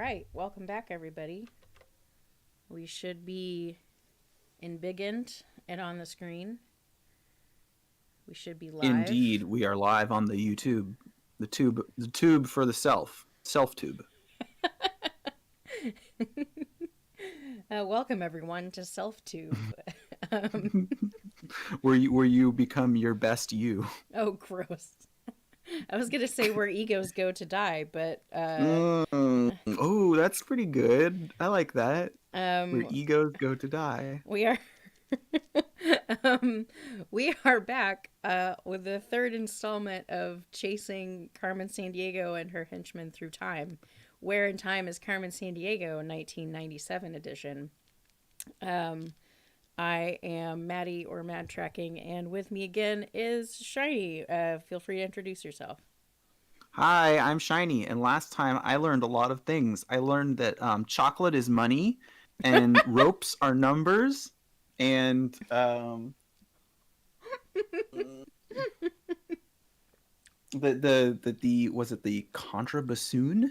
right, welcome back, everybody. We should be in Big Int and on the screen. We should be live. Indeed, we are live on the YouTube, the tube for the self tube. Welcome, everyone, to SelfTube. um, where you become your best you. oh, gross. I was going to say where egos go to die, but Oh, that's pretty good. I like that. Where um, egos go to die. we are. um, we are back with the third installment of chasing Carmen Sandiego and her henchmen through time. Where in Time is Carmen Sandiego, 1997 edition. I am Maddie or Mad Tracking, and with me again is Shiny. Feel free to introduce yourself. Hi, I'm Shiny, and last time I learned a lot of things. I learned that chocolate is money, and ropes are numbers, and the was it the contrabassoon,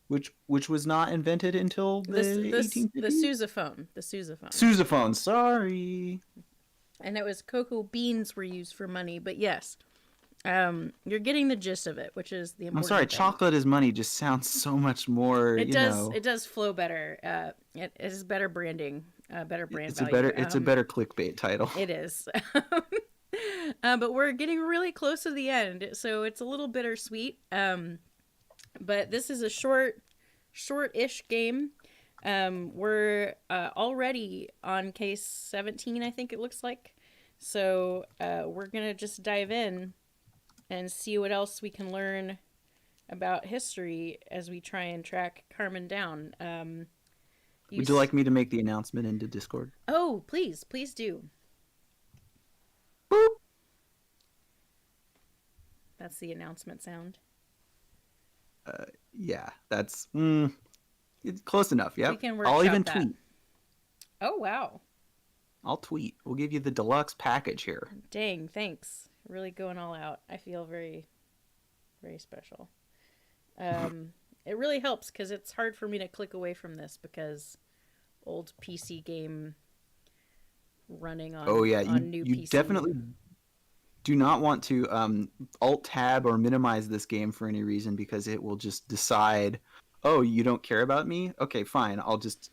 which was not invented until the 1850s? The sousaphone. The sousaphone. Sousaphone, sorry. And it was cocoa beans were used for money, but yes. You're getting the gist of it, which is the important I'm sorry, thing. chocolate is money just sounds so much more, It does flow better. It is better branding, better brand value. It's a better clickbait title. It is. But we're getting really close to the end, so it's a little bittersweet. But this is a short-ish game. We're already on case 17, I think it looks like. So we're gonna just dive in and see what else we can learn about history as we try and track Carmen down. Would you like me to make the announcement into Discord? Oh, please do. Boop. That's the announcement sound. Yeah, that's it's close enough. Yep. We can I'll even that. tweet. Oh, wow. I'll tweet. We'll give you the deluxe package here. Dang, thanks. Really going all out. I feel very, very special. It really helps because it's hard for me to click away from this because old PC game running on, on new you PC. Definitely do not want to alt tab or minimize this game for any reason because it will just decide, oh, you don't care about me? Okay, fine. I'll just,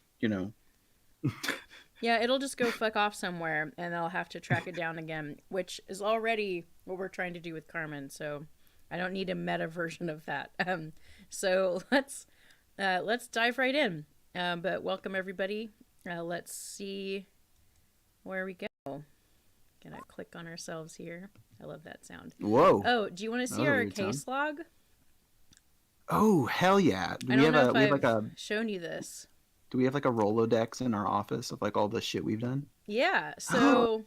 Yeah, it'll just go fuck off somewhere, and I'll have to track it down again, which is already what we're trying to do with Carmen. So I don't need a meta version of that. So let's dive right in. But welcome everybody. Let's see where we go. Gonna click on ourselves here. I love that sound. Whoa. Oh, do you want to see our case log? Oh, hell yeah. I don't know if I've shown you this. Do we have like a Rolodex in our office of like all the shit we've done? Yeah, so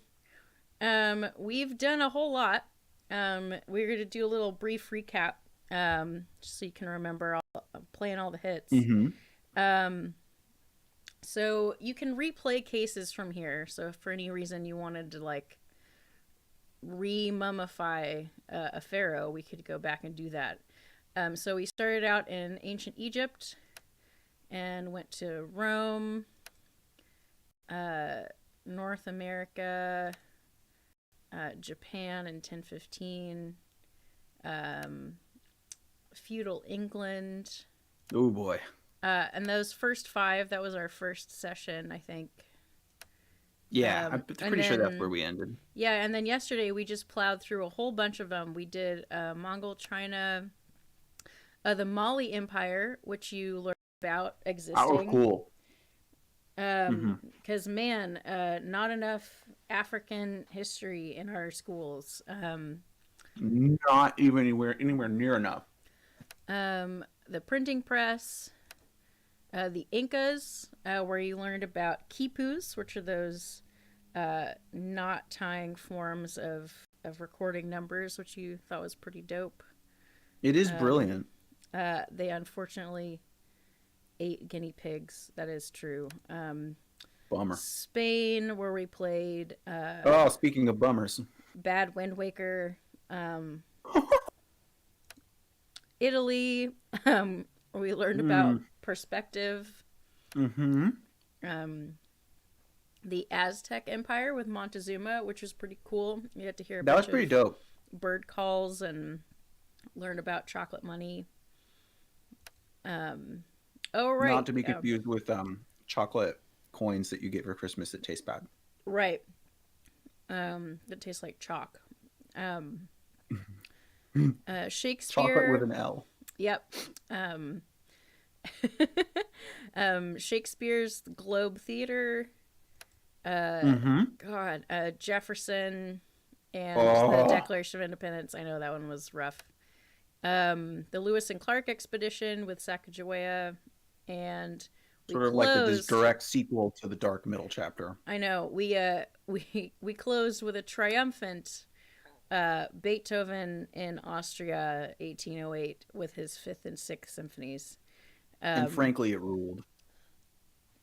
we've done a whole lot. We're going to do a little brief recap just so you can remember playing all the hits. Mm-hmm. So you can replay cases from here. So if for any reason you wanted to like re-mummify a pharaoh, we could go back and do that. So we started out in ancient Egypt and went to Rome, North America, Japan in 1015, feudal England. Oh boy. And those first 5, that was our first session, I think. Yeah, I'm pretty sure that's where we ended. Yeah, and then yesterday we just plowed through a whole bunch of them. We did Mongol China, the Mali Empire, which you learned about existing. Oh, cool. Because man, not enough African history in our schools. Not even anywhere near enough. The printing press, the Incas, where you learned about quipus, which are those knot tying forms of recording numbers, which you thought was pretty dope. It is brilliant. They unfortunately ate guinea pigs. That is true. Bummer. Spain, where we played. Speaking of bummers. Bad Wind Waker. Italy, We learned about perspective. Mm-hmm. Um, the Aztec Empire with Montezuma, which was pretty cool. You had to hear a That was bunch pretty of dope. bird calls and learn about chocolate money. Oh, right. Not to be confused with chocolate coins that you get for Christmas that taste bad. Right. That tastes like chalk. Shakespeare. Chocolate with an L. Yep. Shakespeare's Globe Theater. God, Jefferson and the Declaration of Independence. I know that one was rough. The Lewis and Clark expedition with Sacagawea, and sort of like this direct sequel to the Dark Middle chapter. I know we closed with a triumphant Beethoven in Austria, 1808, with his Fifth and Sixth Symphonies. And frankly, it ruled.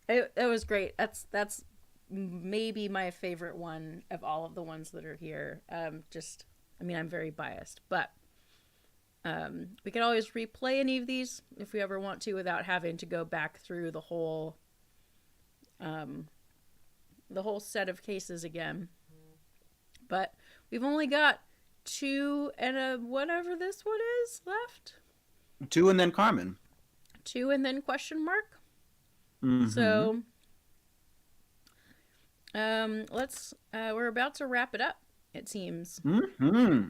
It was great. That's maybe my favorite one of all of the ones that are here. I'm very biased, but we can always replay any of these if we ever want to without having to go back through the whole set of cases again. But we've only got 2 and a whatever this one is left. 2 and then Carmen. 2 and then question mark. Mm-hmm. So let's we're about to wrap it up, it seems. Mm-hmm.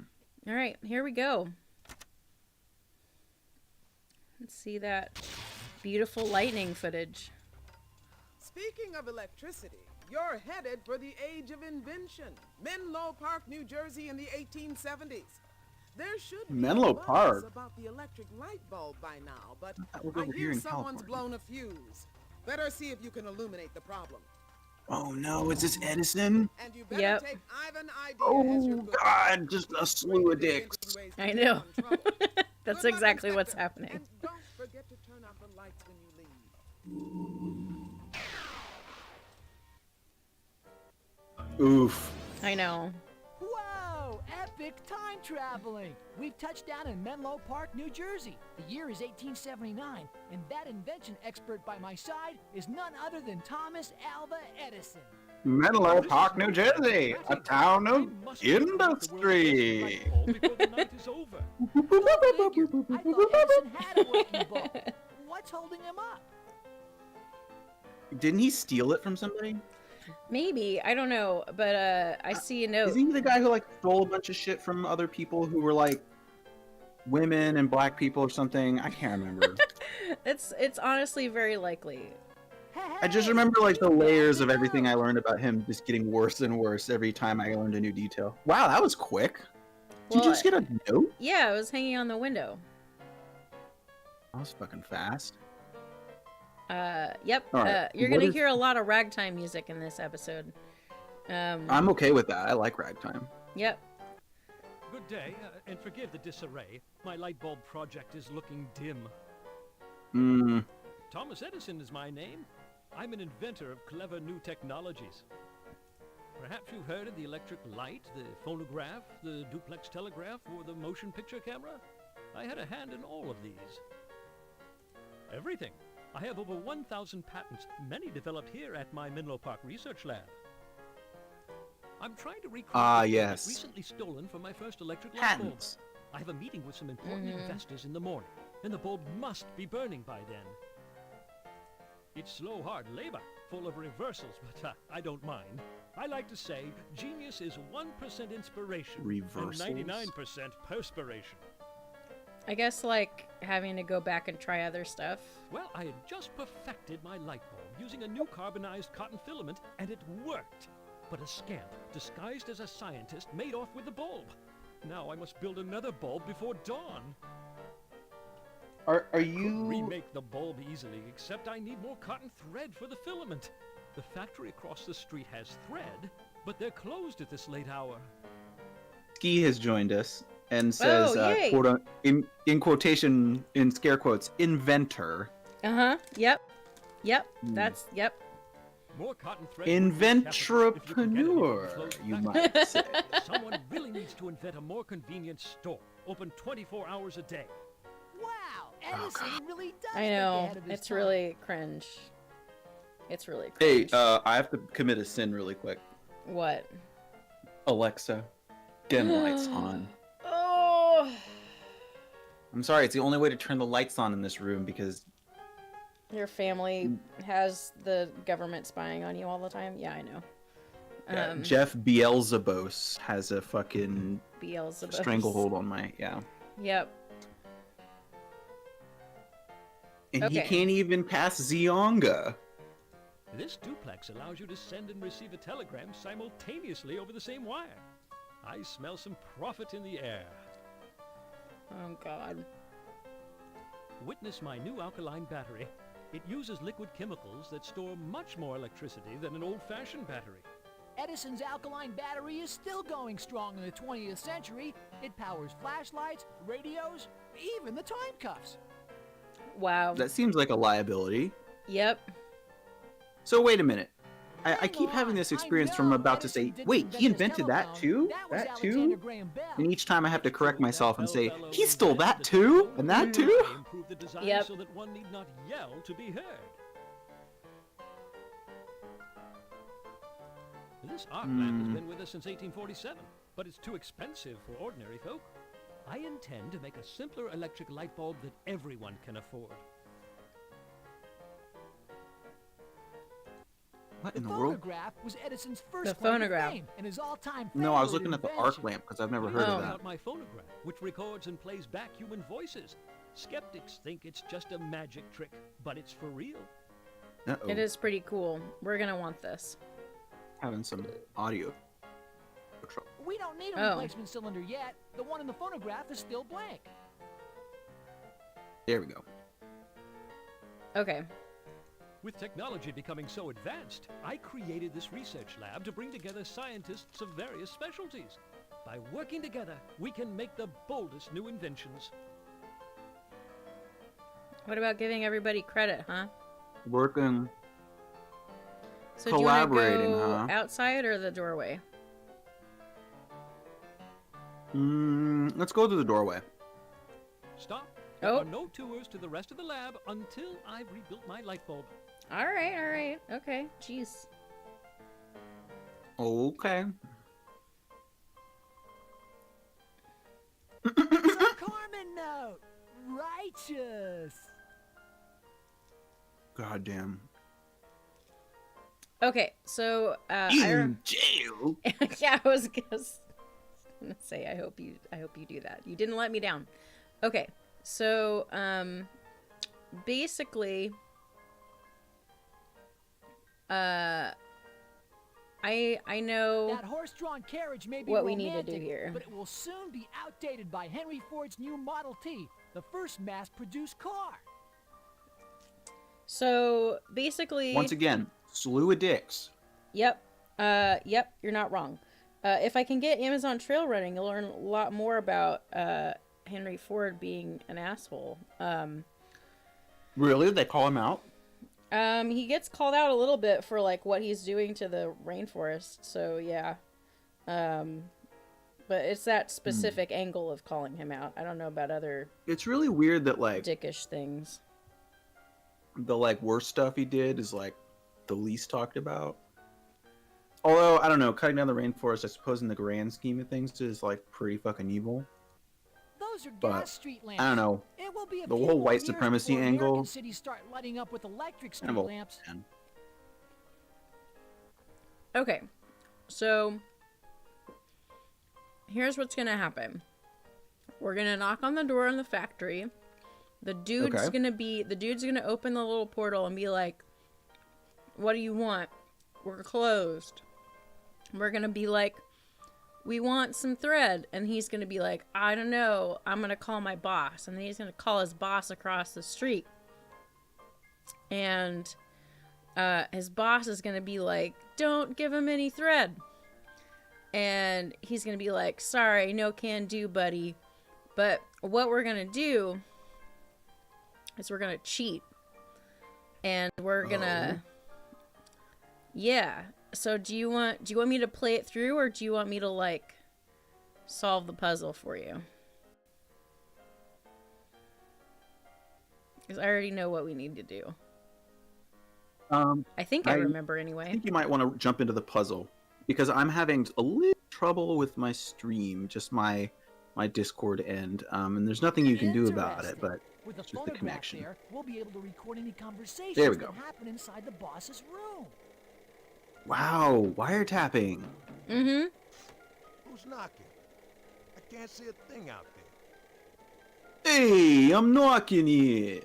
All right, here we go. Let's see that beautiful lightning footage. Speaking of electricity, you're headed for the age of invention. Menlo Park, New Jersey in the 1870s. There should be Menlo Park about the electric light bulb by now, but I hear someone's blown a fuse. Better see if you can illuminate the problem. Oh no, is this Edison? And you better take Ivan ID as your God, just a slew of dicks. I know. That's exactly what's happening. And don't forget to turn out the lights when you leave. Oof. I know. Whoa! Epic time traveling! We've touched down in Menlo Park, New Jersey. The year is 1879, and that invention expert by my side is none other than Thomas Alva Edison. Menlo Park, New Jersey, a town of industry. Before the night is over. Go figure. I thought Edison had a working bulb. What's holding him up? Didn't he steal it from somebody? Maybe, I don't know, but I see a note. Isn't he the guy who stole a bunch of shit from other people who were women and black people or something? I can't remember. It's honestly very likely. I just remember the layers of everything I learned about him just getting worse and worse every time I learned a new detail. Wow, that was quick. Did you just get a note? Yeah, it was hanging on the window. That was fucking fast. Yep. Right. You're gonna hear a lot of ragtime music in this episode. I'm okay with that. I like ragtime. Yep. Good day, and forgive the disarray. My light bulb project is looking dim. Thomas Edison is my name. I'm an inventor of clever new technologies. Perhaps you've heard of the electric light, the phonograph, the duplex telegraph, or the motion picture camera? I had a hand in all of these. Everything. I have over 1,000 patents, many developed here at my Menlo Park Research Lab. I'm trying to recreate yes. recently stolen from my first electric light bulb. Patents. I have a meeting with some important investors in the morning, and the bulb must be burning by then. It's slow, hard labor, full of reversals, but I don't mind. I like to say genius is 1% inspiration Reversals? and 99% perspiration. I guess having to go back and try other stuff. Well, I had just perfected my light bulb using a new carbonized cotton filament, and it worked. But a scamp, disguised as a scientist, made off with the bulb. Now I must build another bulb before dawn. Are Could you... remake the bulb easily, except I need more cotton thread for the filament. The factory across the street has thread, but they're closed at this late hour. Ski has joined us and says, yay. quote, in quotation, in scare quotes, inventor. Yep. That's, yep. More cotton thread. Inventrepreneur, you might say. Someone really needs to invent a more convenient store, open 24 hours a day. Wow, Edison really does I think know. ahead of his It's time. really cringe. It's really Hey, cringe. I have to commit a sin really quick. What? Alexa, dim lights on. Oh. I'm sorry, it's the only way to turn the lights on in this room because Your family has the government spying on you all the time? Yeah, I know. Jeff Beelzebos has a fucking Beelzebub. stranglehold on my Yep. and he Okay. can't even pass Zionga. This duplex allows you to send and receive a telegram simultaneously over the same wire. I smell some profit in the air. Oh, God. Witness my new alkaline battery. It uses liquid chemicals that store much more electricity than an old-fashioned battery. Edison's alkaline battery is still going strong in the 20th century. It powers flashlights, radios, even the time cuffs. Wow. That seems like a liability. Yep. So wait a minute. I Hang keep having on, this I experience from know about to Edison say, didn't wait, invent he the invented that telephone. too? That was That Alexander too? Graham Bell. And each time I have to correct myself and say, Fellow he stole invented that the too? telephone And that and too? I improved the design Yep. so that one need not yell to be heard. This arc lamp has been with us since 1847, but it's too expensive for ordinary folk. I intend to make a simpler electric light bulb that everyone can afford. What The in the world? phonograph was Edison's The first claim to phonograph. fame and his all-time No, I was favorite looking at the arc invention. lamp because I've never I heard Oh. of brought that. out my phonograph, which records and plays back human voices. Skeptics think it's just a magic trick, but it's for real. Uh-oh. It is pretty cool. We're gonna want this. Having some audio trouble. We don't need a Oh. replacement cylinder yet. The one in the phonograph is still blank. There we go. Okay. With technology becoming so advanced, I created this research lab to bring together scientists of various specialties. By working together, we can make the boldest new inventions. What about giving everybody credit, huh? Working. So do you want to Collaborating, go huh? outside or the doorway? Let's go to the doorway. Stop. There Oh. are no tours to the rest of the lab until I've rebuilt my light bulb. All right. Okay. Jeez. Okay. It's a Carmen note. Righteous. Goddamn. Okay. So In jail. yeah, I was gonna say I hope you do that. You didn't let me down. Okay. So basically I know That horse-drawn carriage may be what we need to do romantic, here. but it will soon be outdated by Henry Ford's new Model T, the first mass-produced car. So basically Once again, slew of dicks. Yep. Yep, you're not wrong. If I can get Amazon Trail running, you'll learn a lot more about Henry Ford being an asshole. Really? They call him out? He gets called out a little bit for like what he's doing to the rainforest. So yeah. But it's that specific angle of calling him out. I don't know about other It's really weird that like dickish things. the like worst stuff he did is like the least talked about. Although I don't know, cutting down the rainforest, I suppose in the grand scheme of things, is like pretty fucking evil. Those are But, gas street lamps. I don't know. It will be a The few whole more white years supremacy before American angle- cities start lighting up with electric street Kind of a- lamps. man. Okay. So here's what's gonna happen. We're gonna knock on the door in the factory. The dude's Okay. gonna open the little portal and be like, "What do you want? We're closed." We're gonna be like, "We want some thread," and he's gonna be like, "I don't know. I'm gonna call my boss," and then he's gonna call his boss across the street, and his boss is gonna be like, "Don't give him any thread," and he's gonna be like, "Sorry, no can do, buddy." But what we're gonna do is we're gonna cheat, and we're gonna, yeah. So do you want me to play it through, or do you want me to like solve the puzzle for you? Because I already know what we need to do. Um, I think I I remember I anyway. think you might want to jump into the puzzle because I'm having a little trouble with my stream, just my Discord end. And there's nothing you can do about it, Interesting. but With the it's just the phonograph connection. there, we'll be able to record any conversations There we that go. happen inside the boss's room. Wow, wiretapping. Mm-hmm. Who's knocking? I can't see a thing out there. Hey, I'm knocking here.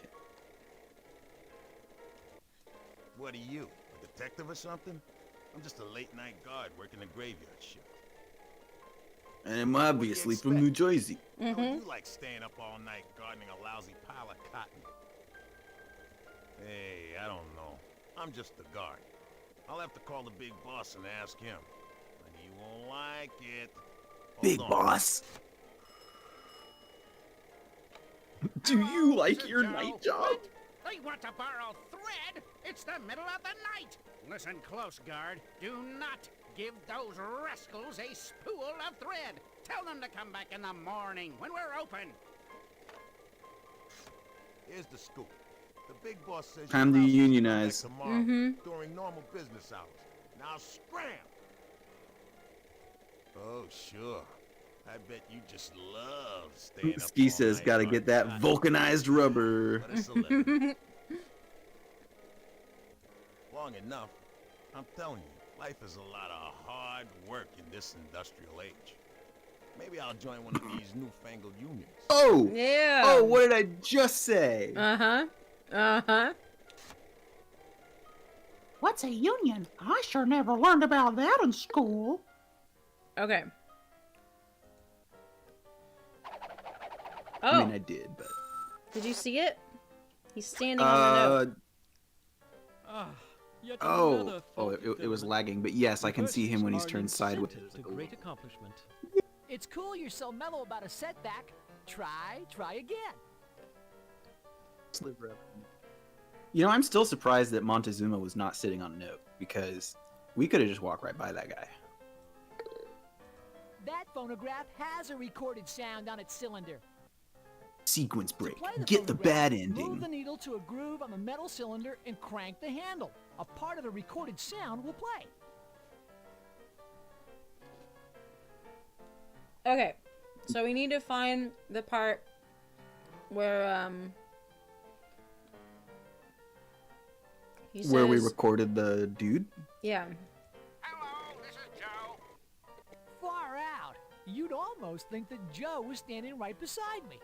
What are you, a detective or something? I'm just a late-night guard working the graveyard shift. I'm obviously from New Jersey. How would you like staying up all night gardening a lousy pile of cotton? Hey, I don't know. I'm just the guard. I'll have to call the big boss and ask him. But he won't like it. Hold Big on. boss. Do you like your night job? They want to borrow thread? It's the middle of the night! Listen close, guard. Do not give those rascals a spool of thread. Tell them to come back in the morning when we're open. Here's the scoop. The big boss says Time your to house is coming back unionize. tomorrow during normal business hours. Now scram! Oh, sure. I bet you just love staying up Ski all says night gotta get that gardening vulcanized rubber. But it's a living. Long enough. I'm telling you, life is a lot of hard work in this industrial age. Maybe I'll join one of these newfangled unions. Oh! Yeah. Oh, what did I just say? Uh-huh. Uh-huh. What's a union? I sure never learned about that in school. Okay. I Oh, mean, I did, but... did you see it? He's standing on the note. Ah, yet Oh, another oh, faulty it was filament. lagging, but yes, I can see him when he's Reverses turned are sideways. incentives to great accomplishment. It's cool you're so mellow about a setback. Try again. You know, I'm still surprised that Montezuma was not sitting on a note, because we could have just walked right by that guy. That phonograph has a recorded sound on its cylinder. Sequence To break. play the Get the phonograph, bad Move the ending. needle to a groove on the metal cylinder and crank the handle. A part of the recorded sound will play. Okay. So we need to find the part where, he says... Where we recorded the dude. Yeah. Hello, this is Joe. Far out. You'd almost think that Joe was standing right beside me.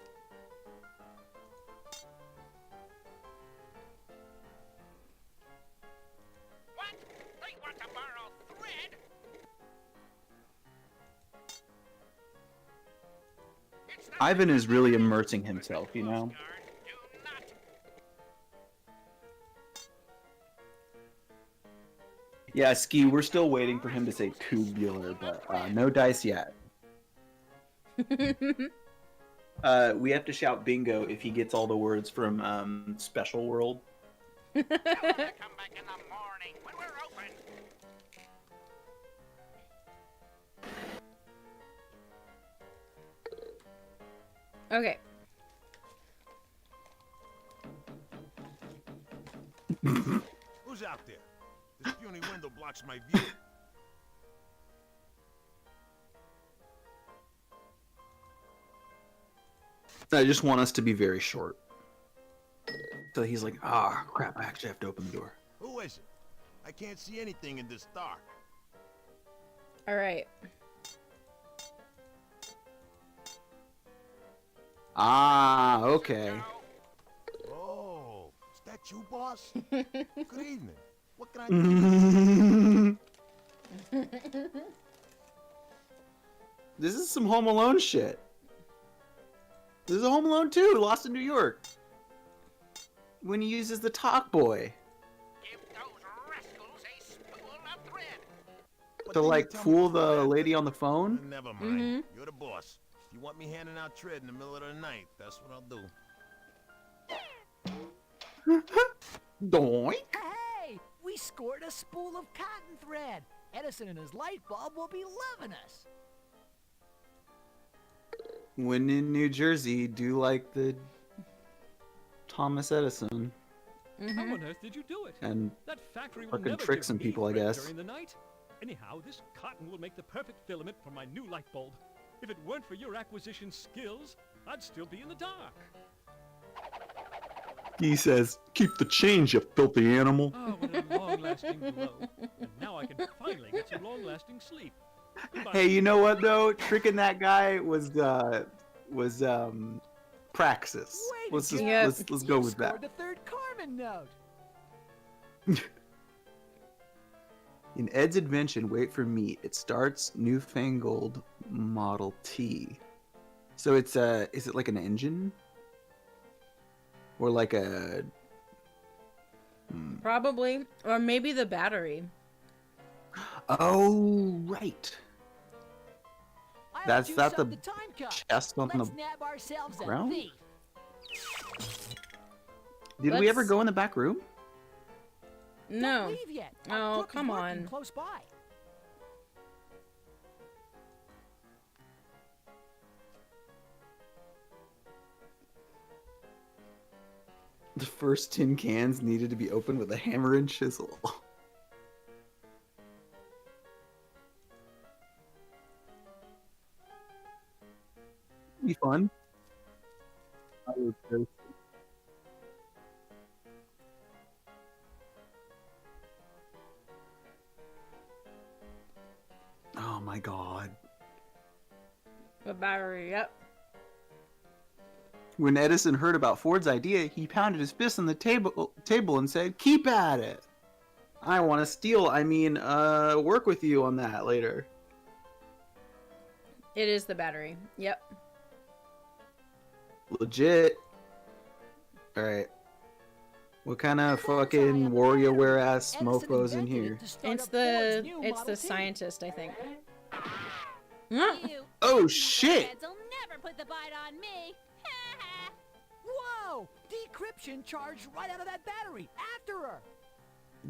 What? They want to borrow thread? It's the Ivan middle is of the really night. immersing himself, Listen you close, know? guard. Do not. Yeah, Ski, we're still waiting for him to say tubular, but no dice yet. We have to shout bingo if he gets all the words from Special World. Tell them to come back in the morning when we're open. Okay. Who's out there? This puny window blocks my view. I just want us to be very short. So he's like, ah, crap, I actually have to open the door. Who is it? I can't see anything in this dark. All right. Ah, okay. Oh, is that you, boss? Good evening. What can I do? This is some Home Alone shit. This is a Home Alone 2, Lost in New York. When he uses the talk boy Give those rascals a spool of thread. What to didn't you like tell me fool the beforehand? lady on the phone. Never mind. You're the boss. If you want me handing out tread in the middle of the night, that's what I'll do. Doink. Hey, we scored a spool of cotton thread. Edison and his light bulb will be loving us. When in New Jersey, do like the Thomas Edison How on earth did you do it? and That factory will fucking never trick give some me people, I thread guess. during the night. Anyhow, this cotton will make the perfect filament for my new light bulb. If it weren't for your acquisition skills, I'd still be in the dark. he says, "Keep the change, you filthy animal." Oh, what a long-lasting glow. And now I can finally get some long-lasting sleep. Goodbye. Hey, you know what though? Tricking that guy was praxis. Way to Let's just go. Yep. let's go You with that. scored the third Carmen note. In Ed's invention, wait for meat. It starts newfangled Model T. So it's is it like an engine? Or like a Probably, or maybe the battery. Oh, right. I'll That's juice that up the the time cup. chest on Let's the nab ourselves a ground? thief. Did we ever Let's- go in the back room? Don't No. leave yet. Oh, Our crook is come working on. Close by. The first tin cans needed to be opened with a hammer and chisel. Be fun. Oh my god. The battery, yep. When Edison heard about Ford's idea, he pounded his fist on the table and said, "Keep at it! I want to work with you on that later." It is the battery. Yep. Legit. Alright. What kind of fucking WarioWare ass Edison mofos in invented here? it to start It's up Ford's the new it's Model the T. scientist, I think. You Oh shit! heads will never put the bite on me. Whoa! Decryption charged right out of that battery. After her.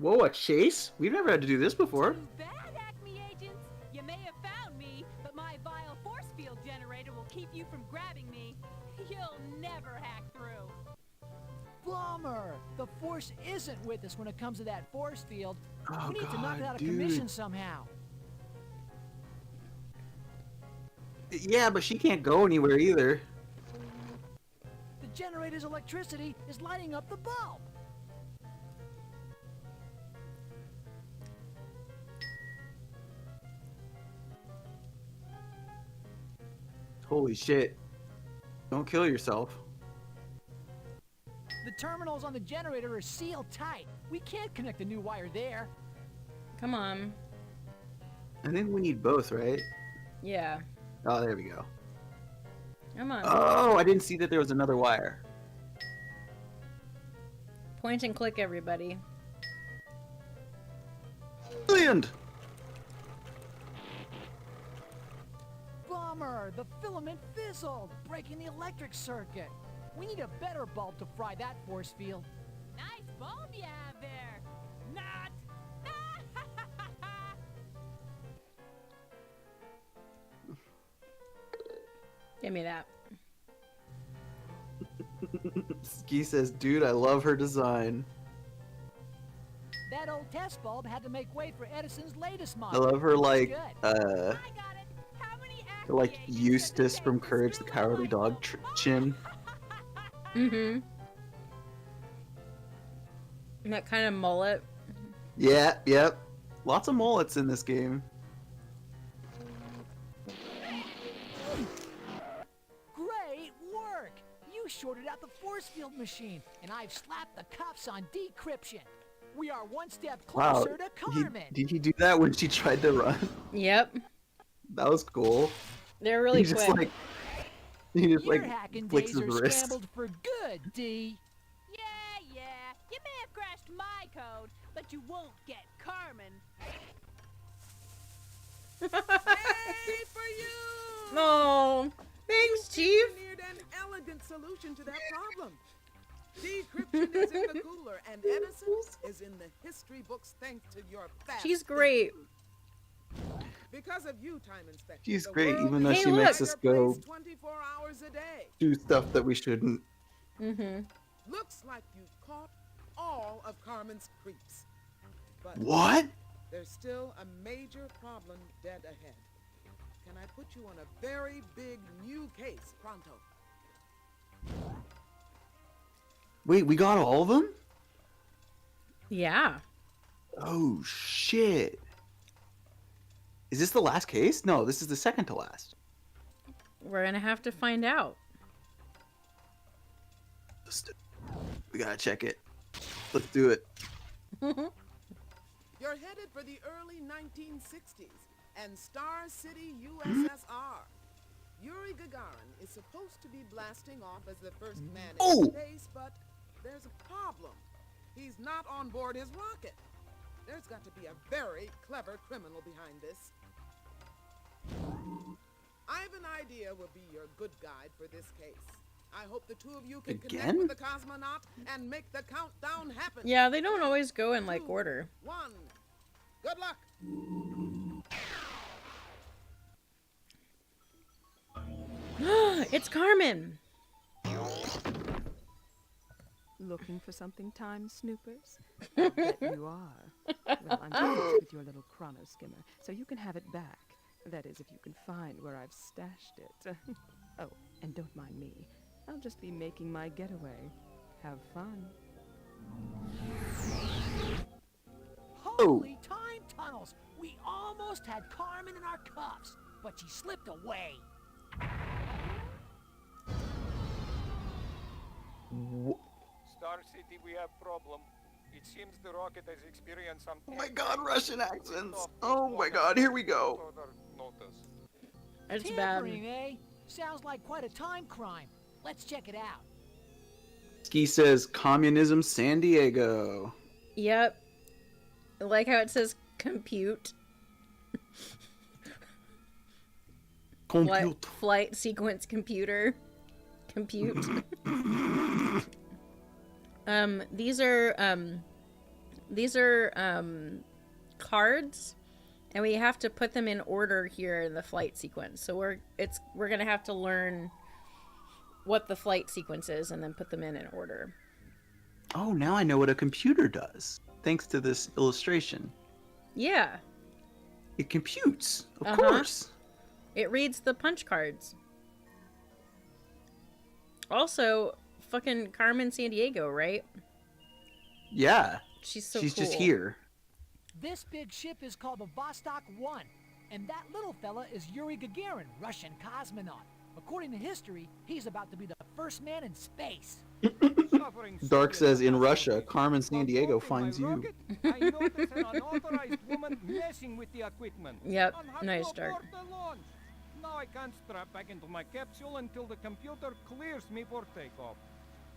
Whoa, a chase? We've never had to do this before. Too bad, Acme agents. You may have found me, but my vile force field generator will keep you from grabbing me. You'll never hack through. Bummer. The Force isn't with us when it comes to that force field. Oh, We need to knock it God, out of dude. commission somehow. Yeah, but she can't go anywhere either. The generator's electricity is lighting up the bulb. Holy shit. Don't kill yourself. The terminals on the generator are sealed tight. We can't connect a new wire there. Come on. I think we need both, right? Yeah. Oh, there we go. Come on. Oh, I didn't see that there was another wire. Point and click, everybody. Brilliant! Bummer. The filament fizzled, breaking the electric circuit. We need a better bulb to fry that force field. Nice bulb you have there. Not. Give me that. Ski says, "Dude, I love her design." That old test bulb had to make way for Edison's latest I model. love her like, I got it. How many Acme like agents Eustace does it from take to Courage the screw my Cowardly light Dog bulb? chin. Mm-hmm. And that kind of mullet. Yeah, yep. Lots of mullets in this game. Great work! You shorted out the force field machine, and I've slapped the cuffs on decryption. We are one step Wow. closer to Carmen. Did he do that when she tried to run? Yep. That was cool. They're really he just quick. like Your hacking flicks days his are wrist. scrambled for good, D. Yeah. You may have crashed my code, but you won't get Carmen. Yay for you! No. Thanks, Chief. Engineered an elegant solution to that problem. Decryption is in the cooler, and Edison is in the history books thanks to your fast She's thinking. great. Because of you, Time Inspector. She's the great, world even though is she a makes better us go- place 24 hours a day. do stuff that we shouldn't. Mm-hmm. Looks like you've caught all of Carmen's creeps. But What? there's still a major problem dead ahead. Can I put you on a very big new case pronto? Wait, we got all of them? Yeah. Oh, shit. Is this the last case? No, this is the second to last. We're gonna have to find out. We gotta check it. Let's do it. You're headed for the early 1960s and Star City, USSR. Yuri Gagarin is supposed to be blasting off as the first man in space, but there's a problem. He's not on board his rocket. There's got to be a very clever criminal behind this. I have an idea will be your good guide for this case. I hope the two of you can connect with the cosmonaut and make the countdown happen. Yeah, they don't always go in like order. 1. Good luck. It's Carmen. Looking for something, time snoopers? I bet you are. Well, I'm finished with your little chrono skimmer, so you can have it back. That is, if you can find where I've stashed it. Oh, and don't mind me. I'll just be making my getaway. Have fun. Holy time tunnels! We almost had Carmen in our cuffs, but she slipped away. Star City, we have problem. It seems the rocket has experienced some... Oh my god, Russian accents. Oh my god, here we go. It's Tampering, bad. eh? Sounds like quite a time crime. Let's check it out. Ski says Communism San Diego. Yep. I like how it says compute. Compute. Flight sequence computer. Compute. These are cards, and we have to put them in order here in the flight sequence. So we're gonna have to learn what the flight sequence is and then put them in order. Oh, now I know what a computer does, thanks to this illustration. Yeah. It computes, of course. It reads the punch cards. Also, fucking Carmen Sandiego, right? Yeah. She's so She's cool. just here. This big ship is called the Vostok 1, and that little fella is Yuri Gagarin, Russian cosmonaut. According to history, he's about to be the first man in space. Dark says, in Russia, Carmen Sandiego finds you. I noticed an unauthorized woman messing with the equipment. Yep, And had nice, to Dark. abort the launch. Now I can't strap back into my capsule until the computer clears me for takeoff.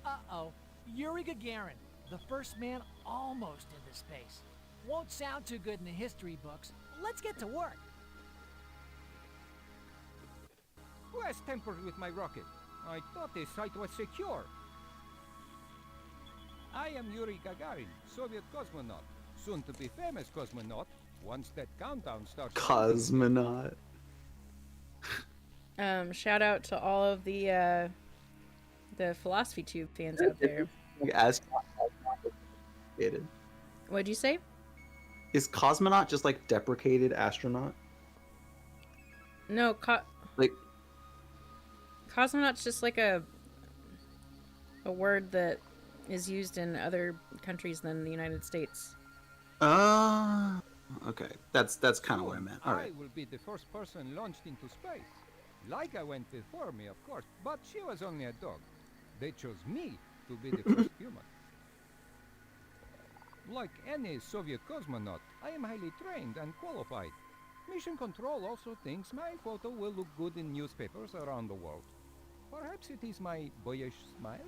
Uh-oh. Yuri Gagarin, the first man almost into space. Won't sound too good in the history books. Let's get to work. Who has tampered with my rocket? I thought the site was secure. I am Yuri Gagarin, Soviet cosmonaut. Soon to be famous cosmonaut, once that countdown starts. Cosmonaut. Shout out to all of the Philosophy Tube fans out there. As What'd you say? Is cosmonaut just like deprecated astronaut? No, Like, cosmonaut's just like a word that is used in other countries than the United States. okay. That's kind of what I meant. All right. I will be the first person launched into space. Laika went before me, of course, but she was only a dog. They chose me to be the first human. Like any Soviet cosmonaut, I am highly trained and qualified. Mission Control also thinks my photo will look good in newspapers around the world. Perhaps it is my boyish smile?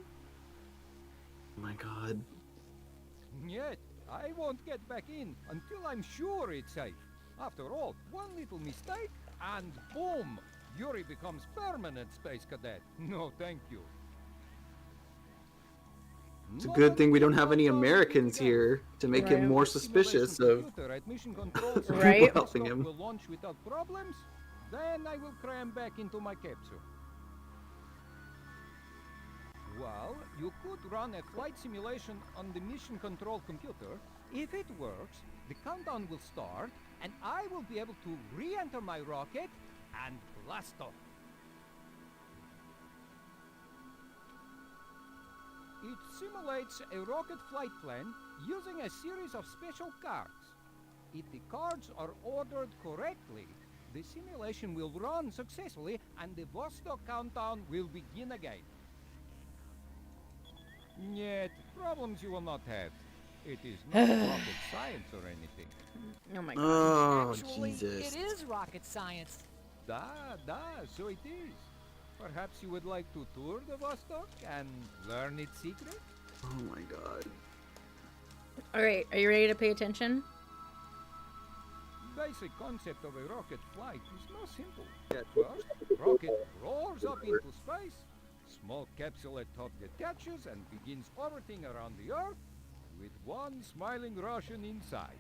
Oh my god. Yet, I won't get back in until I'm sure it's safe. After all, one little mistake, and boom! Yuri becomes permanent space cadet. No, thank you. It's a good thing we don't have any Americans here to make him more suspicious of Right. helping him. Will launch without problems, then I will cram back into my capsule. Well, you could run a flight simulation on the mission control computer. If it works, the countdown will start, and I will be able to re-enter my rocket and blast off. It simulates a rocket flight plan using a series of special cards. If the cards are ordered correctly, the simulation will run successfully and the Vostok countdown will begin again. Yet, problems you will not have. It is not rocket science or anything. Oh my god. Oh, Actually, Jesus. it is rocket science. So it is. Perhaps you would like to tour the Vostok and learn its secret? Oh my god. Alright, are you ready to pay attention? Basic concept of a rocket flight is not simple. First, rocket roars up into space. Small capsule at top detaches and begins orbiting around the Earth with one smiling Russian inside.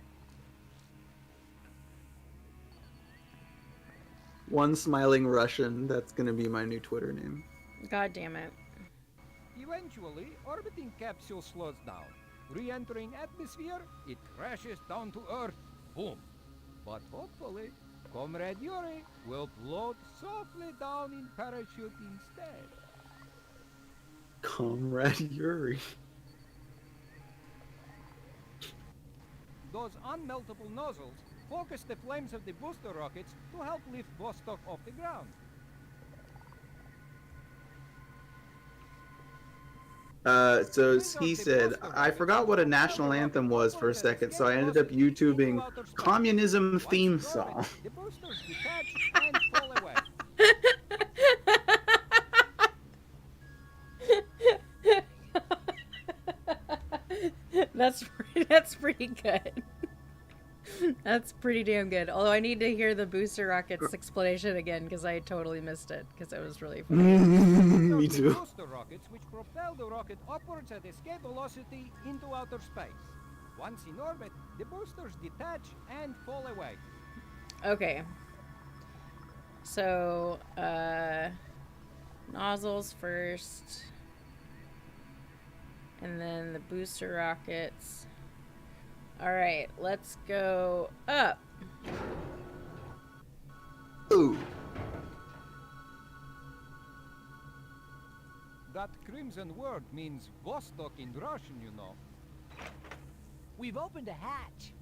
One smiling Russian. That's gonna be my new Twitter name. God damn it. Eventually, orbiting capsule slows down. Re-entering atmosphere, it crashes down to Earth. Boom. But hopefully, Comrade Yuri will float softly down in parachute instead. Comrade Yuri. Those unmeltable nozzles focus the flames of the booster rockets to help lift Vostok off the ground. So he said, I forgot what a national anthem was for a second, so I ended up YouTubing communism theme song. The boosters detach and fall away. That's pretty good. That's pretty damn good. Although I need to hear the booster rockets explanation again because I totally missed it because it was really funny. Me too. Booster rockets which propel the rocket upwards at escape velocity into outer space. Once in orbit, the boosters detach and fall away. Okay. So, nozzles first. And then the booster rockets. Alright, let's go up. Ooh. That crimson word means Vostok in Russian, you know. We've opened a hatch.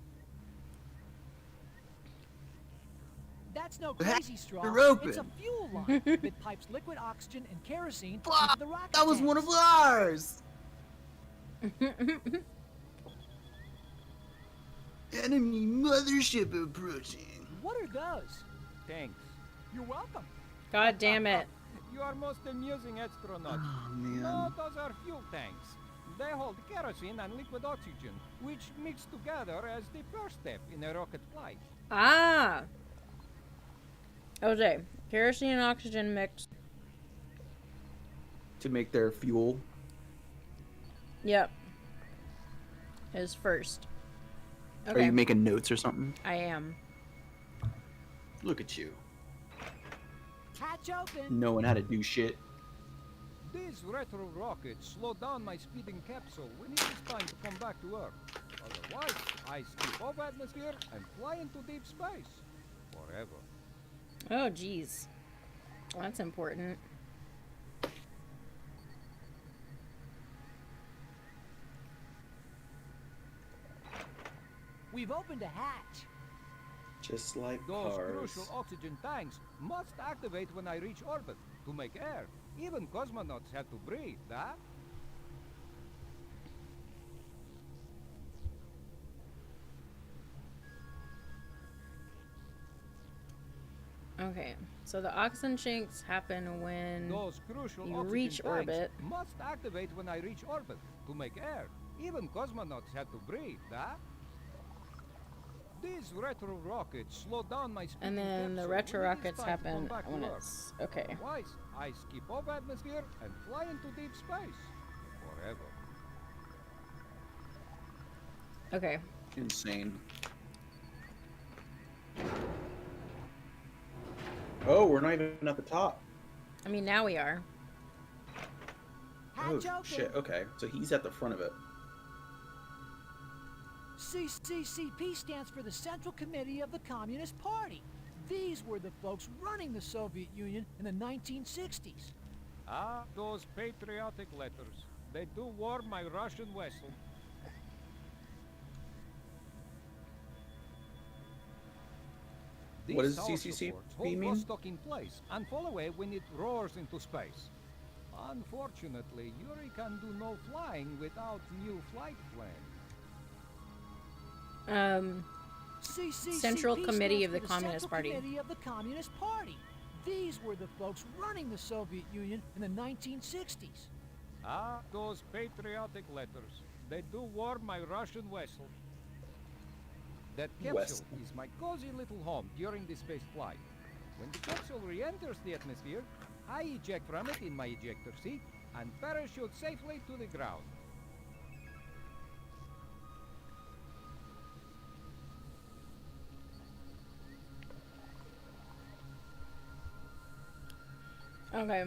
That's no crazy straw. You're open. It's a fuel line that pipes liquid oxygen and kerosene into the rocket That was tanks. one of ours! Enemy mothership approaching. What are those? Thanks. You're welcome. God damn it. You are most amusing astronaut. Oh, man. No, those are fuel tanks. They hold kerosene and liquid oxygen, which mix together as the first step in a rocket flight. Ah! Okay. Kerosene and oxygen mix. To make their fuel. Yep. Is first. Are Okay. you making notes or something? I am. Look at you. Hatch open. Knowing how to do shit. These retro rockets slow down my speeding capsule when it is time to come back to Earth. Otherwise, I skip off atmosphere and fly into deep space. Forever. Oh, jeez. Well, that's important. We've opened a hatch. Just like Those cars. crucial oxygen tanks must activate when I reach orbit to make air. Even cosmonauts have to breathe, huh? Okay. So the oxygen sinks happen when Those crucial you oxygen reach tanks orbit. must activate when I reach orbit to make air. Even cosmonauts have to breathe, huh? These retro rockets slow down my speed. And then the retro rockets happen when it's okay. Otherwise, I skip off atmosphere and fly into deep space. Forever. Okay. Insane. Oh, we're not even at the top. I mean, now we are. not Oh joking. shit. Okay, so he's at the front of it. CCCP stands for the Central Committee of the Communist Party. These were the folks running the Soviet Union in the 1960s. Ah, those patriotic letters. They do warm my Russian vessel. What does These house CCCP supports hold mean? Vostok in place and fall away when it roars into space. Unfortunately, Yuri can do no flying without new flight plans. Central CCCP Committee stands of the for Communist Central Party. Committee of the Communist Party. These were the folks running the Soviet Union in the 1960s. Ah, those patriotic letters. They do warm my Russian vessel. That capsule is my cozy little home during the space flight. When the capsule re-enters the atmosphere, I eject from it in my ejector seat and parachute safely to the ground. Okay.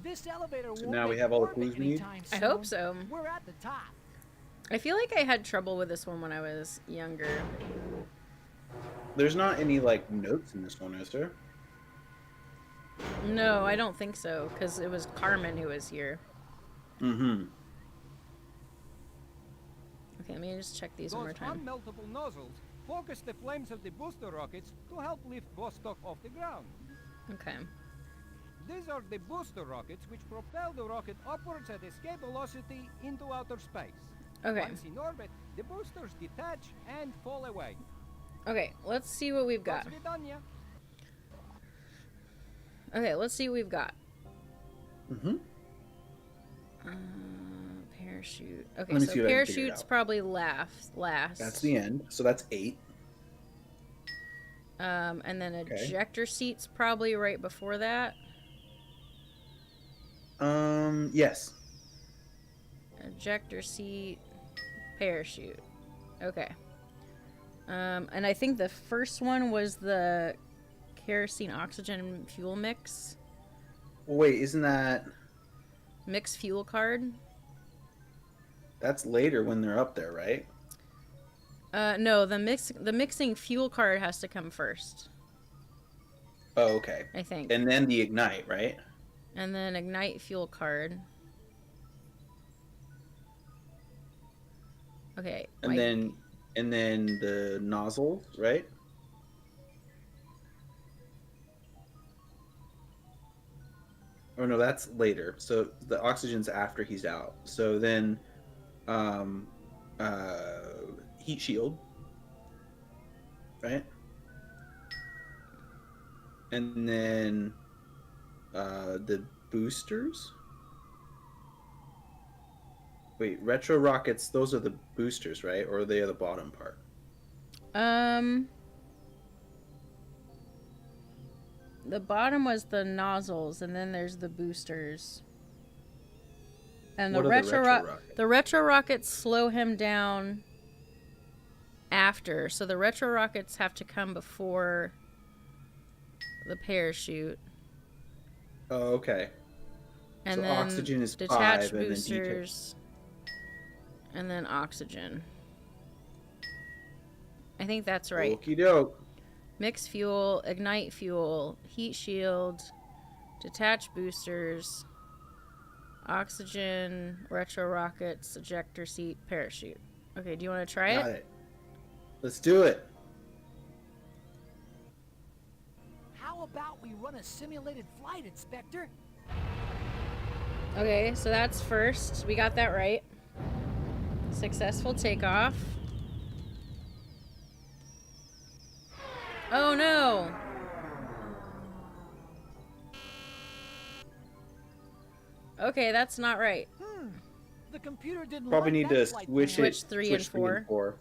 This elevator So won't now we make have all the orbit clues we need? anytime I soon. hope so. We're at the top. I feel like I had trouble with this one when I was younger. There's not any like notes in this one, is there? No, I don't think so, because it was Carmen who was here. Mm-hmm. Okay, let me just check these one more Those time. unmeltable nozzles focus the flames of the booster rockets to help lift Vostok off the ground. Okay. These are the booster rockets which propel the rocket upwards at escape velocity into outer space. Okay. Once in orbit, the boosters detach and fall away. Okay, let's see what we've got. Okay, let's see what we've got. Mm-hmm. Parachute. Okay, Let me so see what I can figure parachute's out. probably last. That's the end. So that's 8. And then ejector seat's probably right before that. Yes. Ejector seat, parachute. Okay. And I think the first one was the kerosene oxygen fuel mix. Well, wait, isn't that... Mix fuel card? That's later when they're up there, right? No, the mixing fuel card has to come first. Oh, okay. I think. And then the ignite, right? And then ignite fuel card. Okay. And then the nozzle, right? Oh no, that's later. So the oxygen's after he's out. So then heat shield. Right? And then the boosters. Wait, retro rockets, those are the boosters, right? Or are they the bottom part? The bottom was the nozzles, and then there's the boosters. And What the are the retro retro rockets? the retro rockets slow him down after. So the retro rockets have to come before the parachute. Oh, okay. And So then oxygen is detached 5 and then boosters. And then oxygen. I think that's right. Okie doke. Mix fuel, ignite fuel, heat shield, detach boosters, oxygen, retro rockets, ejector seat, parachute. Okay, do you want to try Got it? it. Let's do it. How about we run a simulated flight, Inspector? Okay, so that's first. We got that right. Successful takeoff. Oh no! Okay, that's not right. The computer didn't Probably like need that to flight switch plan. it. Switch 3 switch and 4.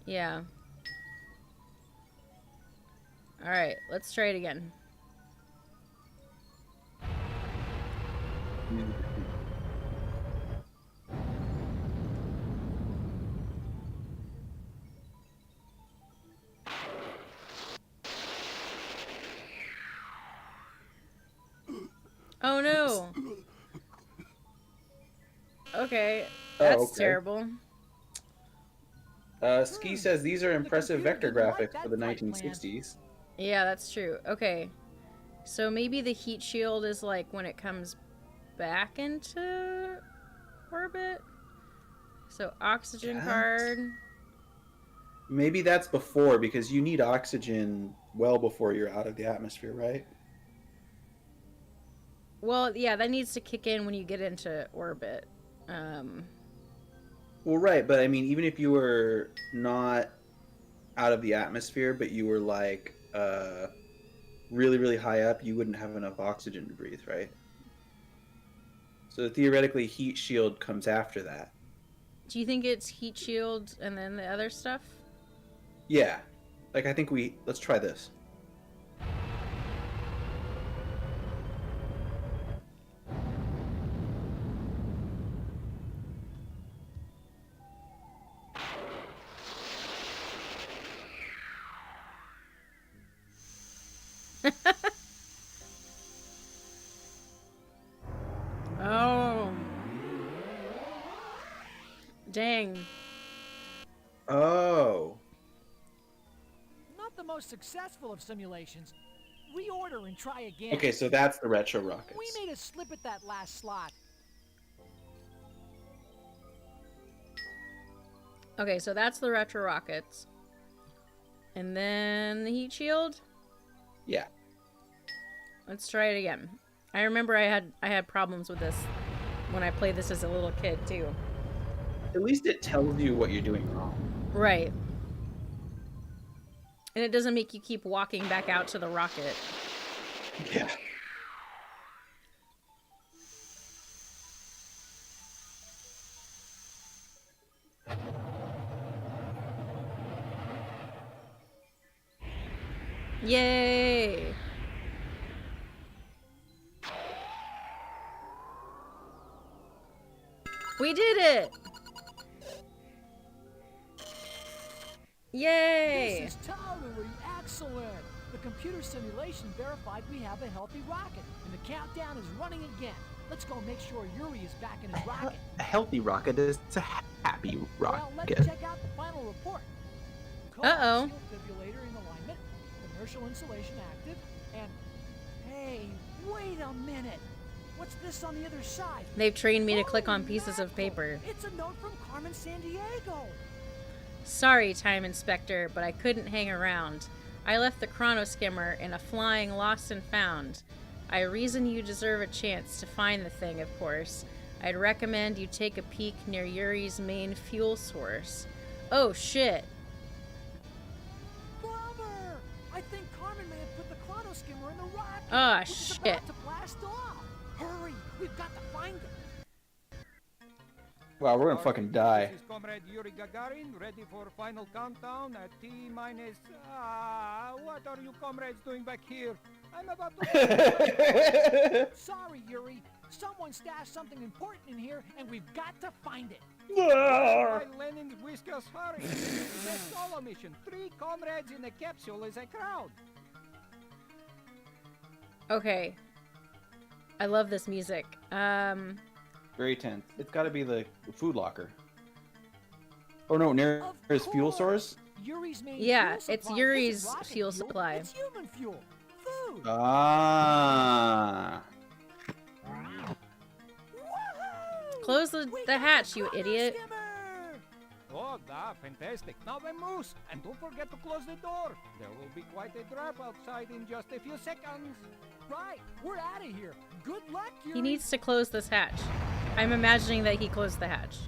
Yeah. Alright, let's try it again. Oh no. Okay, Oh, that's okay. terrible. Ski says these are impressive vector graphics for the 1960s. Yeah, that's true. Okay. So maybe the heat shield is like when it comes back into orbit? So oxygen card. Maybe that's before, because you need oxygen well before you're out of the atmosphere, right? Well, yeah, that needs to kick in when you get into orbit. Well, right, but I mean, even if you were not out of the atmosphere, but you were like really, really high up, you wouldn't have enough oxygen to breathe, right? So theoretically, heat shield comes after that. Do you think it's heat shield and then the other stuff? Yeah. Like, I think let's try this. Oh. Dang. Oh. Not the most successful of simulations. Reorder and try again. Okay, so that's the retro rockets. We made a slip at that last slot. Okay, so that's the retro rockets. And then the heat shield? Yeah. Let's try it again. I remember I had problems with this when I played this as a little kid too. At least it tells you what you're doing wrong. Right. And it doesn't make you keep walking back out to the rocket. Yeah. Yay! We did it! Yay! This is totally excellent. The computer simulation verified we have a healthy rocket, and the countdown is running again. Let's go make sure Yuri is back in his rocket. A healthy rocket is a happy rocket. Well, let's check out the final report. Uh-oh. Coaxial defibrillator in alignment, inertial insulation active, and hey, wait a minute. What's this on the other side? They've trained me to click on pieces of paper. It's a note from Carmen Sandiego. Sorry, Time Inspector, but I couldn't hang around. I left the chronoskimmer in a flying lost and found. I reason you deserve a chance to find the thing, of course. I'd recommend you take a peek near Yuri's main fuel source. Oh, shit. Bummer! I think Carmen may have put the chronoskimmer in the rocket. Ah, which is shit. about to blast off. Hurry! We've got to find it. Wow, we're gonna fucking die. This is Comrade Yuri Gagarin, ready for final countdown at T minus. What are you comrades doing back here? I'm about to. Sorry, Yuri. Someone stashed something important in here, and we've got to find it. Why Lenin's whiskers hurry? It's a solo mission. 3 comrades in a capsule is a crowd. Okay. I love this music. Very tense. It's got to be the food locker. Oh no, near his fuel source? Yuri's main Yeah, fuel it's supply Yuri's isn't rocket fuel supply. It's human fuel. Food. Ah. Woohoo! Close the hatch, you idiot. Oh, fantastic. Now the moose. And don't forget to close the door. There will be quite a drop outside in just a few seconds. Right, we're out of here. Good luck, Yuri. He needs to close this hatch. I'm imagining that he closed the hatch.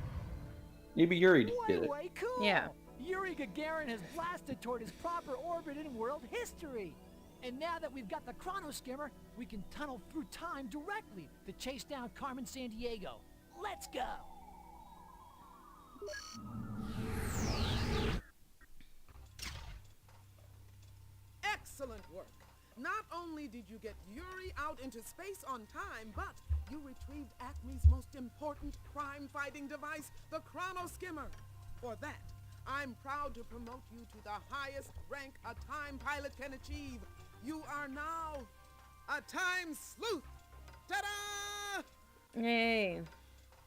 Maybe Yuri did it. Way cool. Yeah. Yuri Gagarin has blasted toward his proper orbit in world history. And now that we've got the chronoskimmer, we can tunnel through time directly to chase down Carmen Sandiego. Let's go. Excellent work. Not only did you get Yuri out into space on time, but you retrieved Acme's most important crime-fighting device, the chronoskimmer. For that, I'm proud to promote you to the highest rank a time pilot can achieve. You are now a time sleuth. Ta-da! Yay.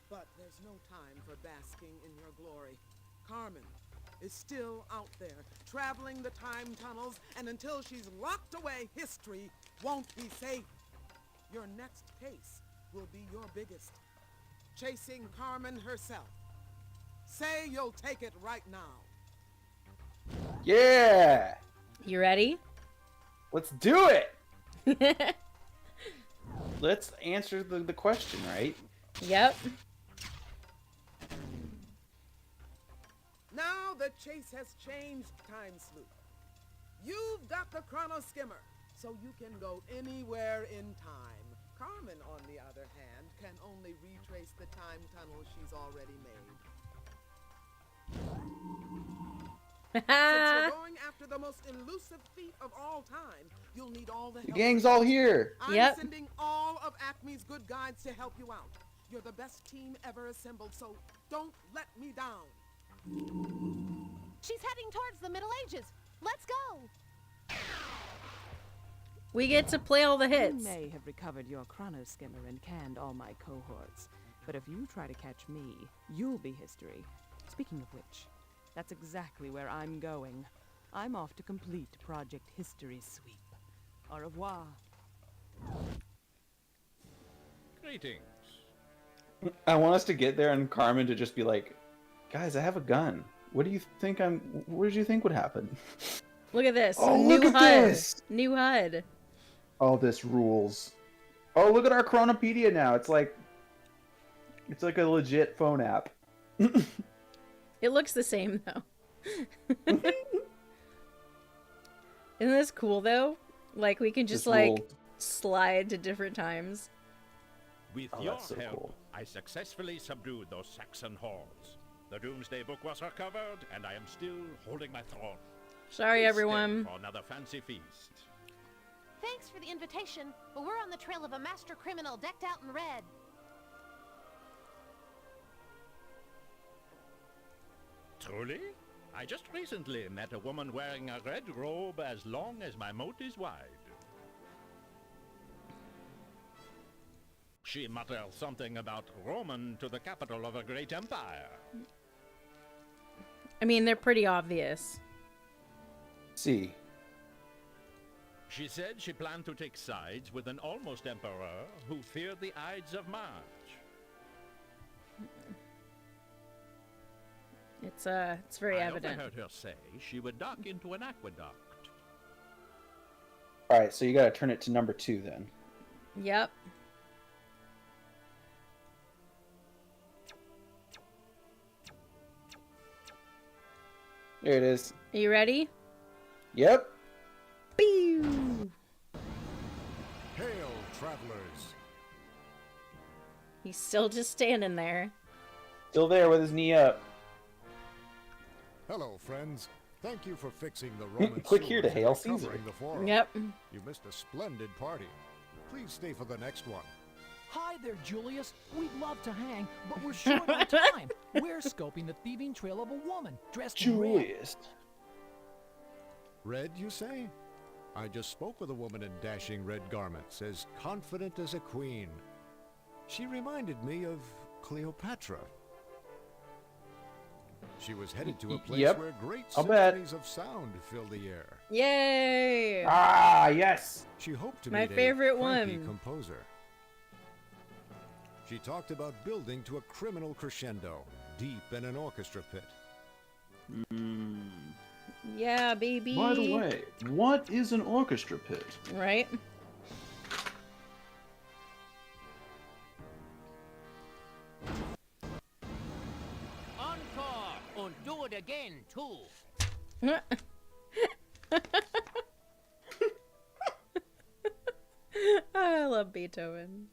But there's no time for basking in your glory. Carmen is still out there, traveling the time tunnels, and until she's locked away, history won't be safe. Your next case will be your biggest. Chasing Carmen herself. Say you'll take it right now. Yeah! You ready? Let's do it! Let's answer the question, right? Yep. Now the chase has changed, Time Sleuth. You've got the chrono skimmer, so you can go anywhere in time. Carmen, on the other hand, can only retrace the time tunnel she's already made. Since you're going after the most elusive feat of all time, you'll need all the help. The gang's all here. I'm sending all of Acme's good guides to help you out. You're the best team ever assembled, so don't let me down. She's heading towards the Middle Ages. Let's go. We get to play all the hits. You may have recovered your chrono skimmer and canned all my cohorts, but if you try to catch me, you'll be history. Speaking of which, that's exactly where I'm going. I'm off to complete Project History Sweep. Au revoir. Greetings. I want us to get there and Carmen to just be like, guys, I have a gun. What do you think what did you think would happen? Look at this. Oh, New look at HUD. this! New HUD. Oh, this rules. Oh, look at our Chronopedia now. It's like a legit phone app. It looks the same though. Isn't this cool though? Like we can just slide to different times. With your help, I successfully subdued those Saxon hordes. The Doomsday Book was recovered, and I am still holding my throne. Sorry, Please everyone. stay for another fancy feast. Thanks for the invitation, but we're on the trail of a master criminal decked out in red. Truly? I just recently met a woman wearing a red robe as long as my moat is wide. She muttered something about Roman to the capital of a great empire. I mean, they're pretty obvious. See. She said she planned to take sides with an almost emperor who feared the Ides of March. It's very evident. I overheard her say she would dock into an aqueduct. All right, so you got to turn it to number 2 then. Yep. There it is. Are you ready? Yep. Pew! Hail, travelers. He's still just standing there. Still there with his knee up. Hello, friends. Thank you for fixing the Roman Click here to sewers and hail recovering Caesar. the forum. Yep. You missed a splendid party. Please stay for the next one. Hi there, Julius. We'd love to hang, but we're short on time. We're scoping the thieving trail of a woman dressed in red. Julius. Red, you say? I just spoke with a woman in dashing red garments, as confident as a queen. She reminded me of Cleopatra. She was headed to a place where great symphonies of sound fill the air. Yay! Ah, yes! She hoped to My meet favorite a cranky one. composer. She talked about building to a criminal crescendo, deep in an orchestra pit. Yeah, baby. By the way, what is an orchestra pit? Right? Encore! And do it again, too. I love Beethoven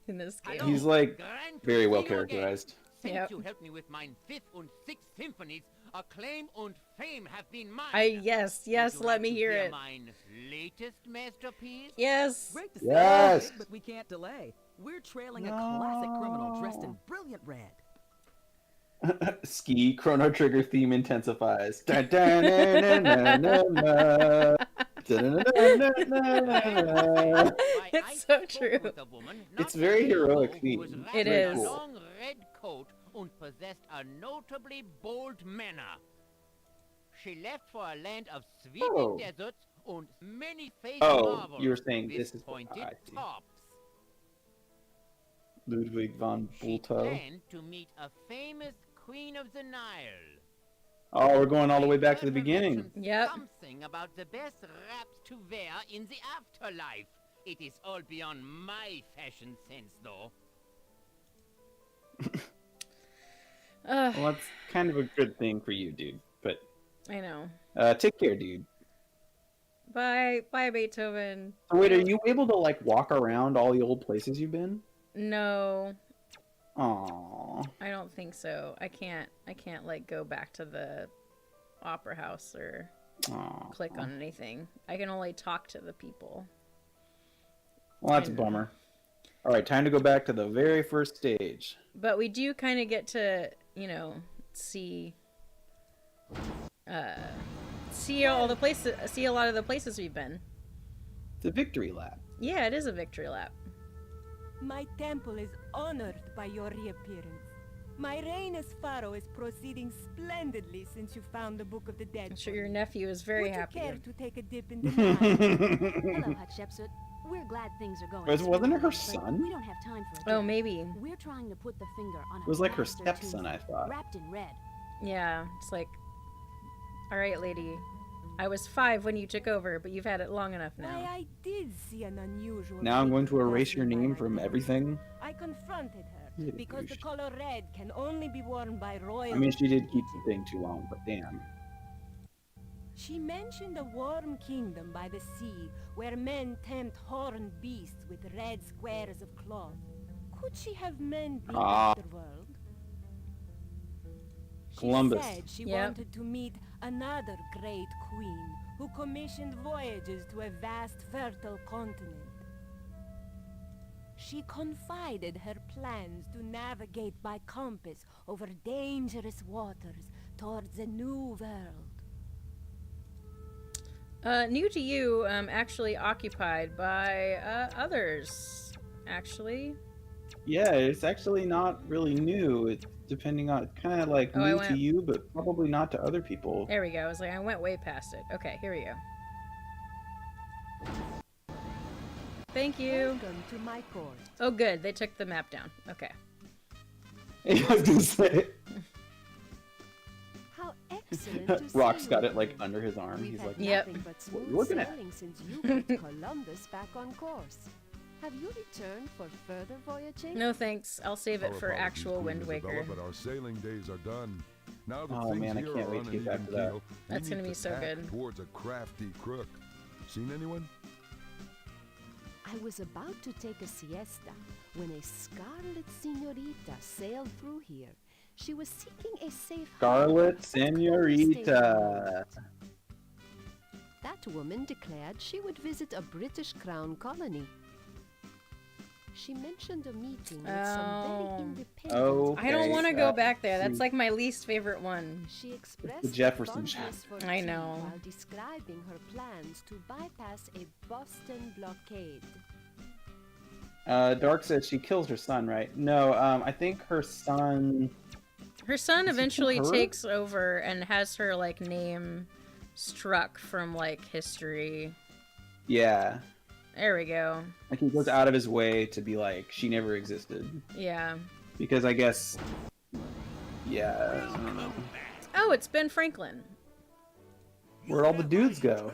in this game. He's like very well characterized. Since you helped me with mine 5th and 6th symphonies, acclaim and fame have been mine. Yes, Would you let like me to hear it. Mine latest masterpiece? Yes. Great to see Yes. you, but we can't delay. We're trailing a classic criminal dressed in brilliant red. Ski Chrono Trigger theme intensifies. Dun, dun, na, na, na, na. It's so true. It's very heroic theme. It Very is. cool. Long red coat and possessed a notably bold manner. She left for a land of sweeping deserts and many-faced marvels. You were saying with this is pointed I see. tops. Ludwig von She Bulto. planned to meet a famous queen of the Nile. Oh, we're going all the way back to the beginning. Yep. Something about the best wraps to wear in the afterlife. It is all beyond my fashion sense, though. Well, that's kind of a good thing for you, dude. But I know. take care, dude. Bye, Beethoven. So wait, are you able to like walk around all the old places you've been? No, Aww. I don't think so. I can't like go back to the opera house or Aww. click on anything. I can only talk to the people. Well, that's a bummer. All right, time to go back to the very first stage. But we do kind of get to, you know, see all the places, see a lot of the places we've been. It's a victory lap. Yeah, it is a victory lap. My temple is honored by your reappearance. My reign as pharaoh is proceeding splendidly since you found the Book of the Dead. I'm sure your nephew is very happy. Would you care to take a dip in the Nile? Hello, Hatshepsut. We're glad things are going. Wasn't it her smoothly, but son? We don't have time for it. Oh, maybe. We're trying to put the finger on It was like her master stepson, I tombstone, thought. wrapped in red. Yeah, it's like, all right, lady. I was 5 when you took over, but you've had it long enough now. Why, I did see an unusual. Now I'm going to figure erase your passing by name my from door. everything. I confronted her Yeah, because the douche. color red can only be worn by royal. I mean, she did keep the thing too long, but damn. She mentioned a warm kingdom by the sea where men tempt horned beasts with red squares of cloth. Could she have meant the afterworld? She Columbus. said she Yep. wanted to meet another great queen who commissioned voyages to a vast fertile continent. She confided her plans to navigate by compass over dangerous waters towards a new world. New to you, actually occupied by others, actually. Yeah, it's actually not really new. It's depending on, kind of like new to you, but probably not to other people. There we go. I was like, I went way past it. Okay, here we go. Thank you. Welcome to my court. Oh, good. They took the map down. Okay. I was gonna say. How excellent to see Rock's you got it again. like under his arm. We've He's had like, Yep. nothing but What are you smooth looking at? sailing since you put Columbus back on course. Have you returned for further voyaging? No thanks. I'll save it Our for apologies, actual Queen Wind Isabella, Waker. but our sailing days are done. Now that Oh, things man, I here can't are wait on to an get back even to that. keel, we That's need gonna be to so tack good. towards a crafty crook. Seen anyone? I was about to take a siesta when a scarlet señorita sailed through here. She was seeking a safe Scarlet harbor. Senorita. That woman declared she would visit a British Crown colony. She mentioned a meeting with some very independent. I don't want to go Okay, back there. That's see. like my least favorite one. She expressed the Jefferson fondness for I tea know. while describing her plans to bypass a Boston blockade. Dark said she kills her son, right? No, I think her son. Her son Does he eventually kill her? takes over and has her like name struck from like history. Yeah. There we go. Like he goes out of his way to be like, she never existed. Yeah. Because I guess. Yeah. I don't know. Oh, it's Ben Franklin. Where'd all the dudes go?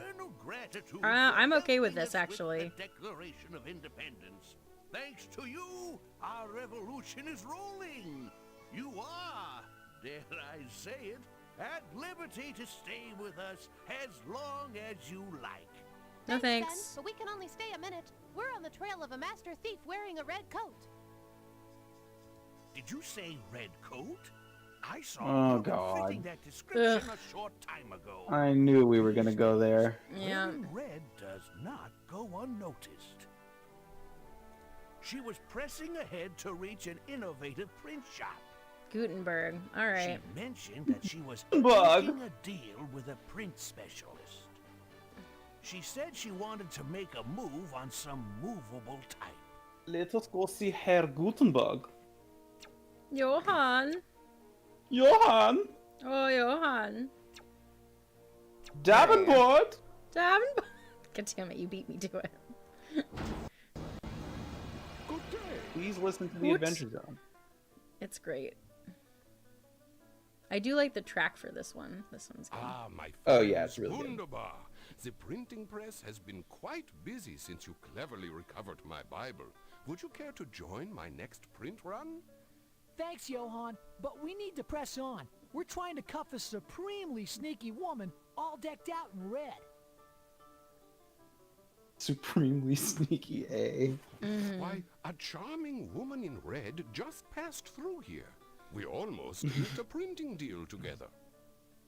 I'm okay with this actually. Declaration of Independence. Thanks to you, our revolution is rolling. You are, dare I say it, at liberty to stay with us as long as you like. No Ben, thanks. but we can only stay a minute. We're on the trail of a master thief wearing a red coat. Did you say red coat? I saw Oh, you God. fitting that description Ugh. a short time ago. I knew we were gonna go there. Yeah. Wearing red does not go unnoticed. She was pressing ahead to reach an innovative print shop. Gutenberg. All right. She mentioned that she was Bug. making a deal with a print specialist. She said she wanted to make a move on some movable type. Let us go see Herr Gutenberg. Johann. Johann. Oh, Johann. Davenport. Davenport. God damn it, you beat me to it. Good day. Please listen to the What? Adventure Zone. It's great. I do like the track for this one. This one's good. Ah, my friends. Oh, yeah, it's really good. Wunderbar. The printing press has been quite busy since you cleverly recovered my Bible. Would you care to join my next print run? Thanks, Johann, but we need to press on. We're trying to cuff a supremely sneaky woman all decked out in red. Supremely sneaky, eh? Why, a charming woman in red just passed through here. We almost inked a printing deal together.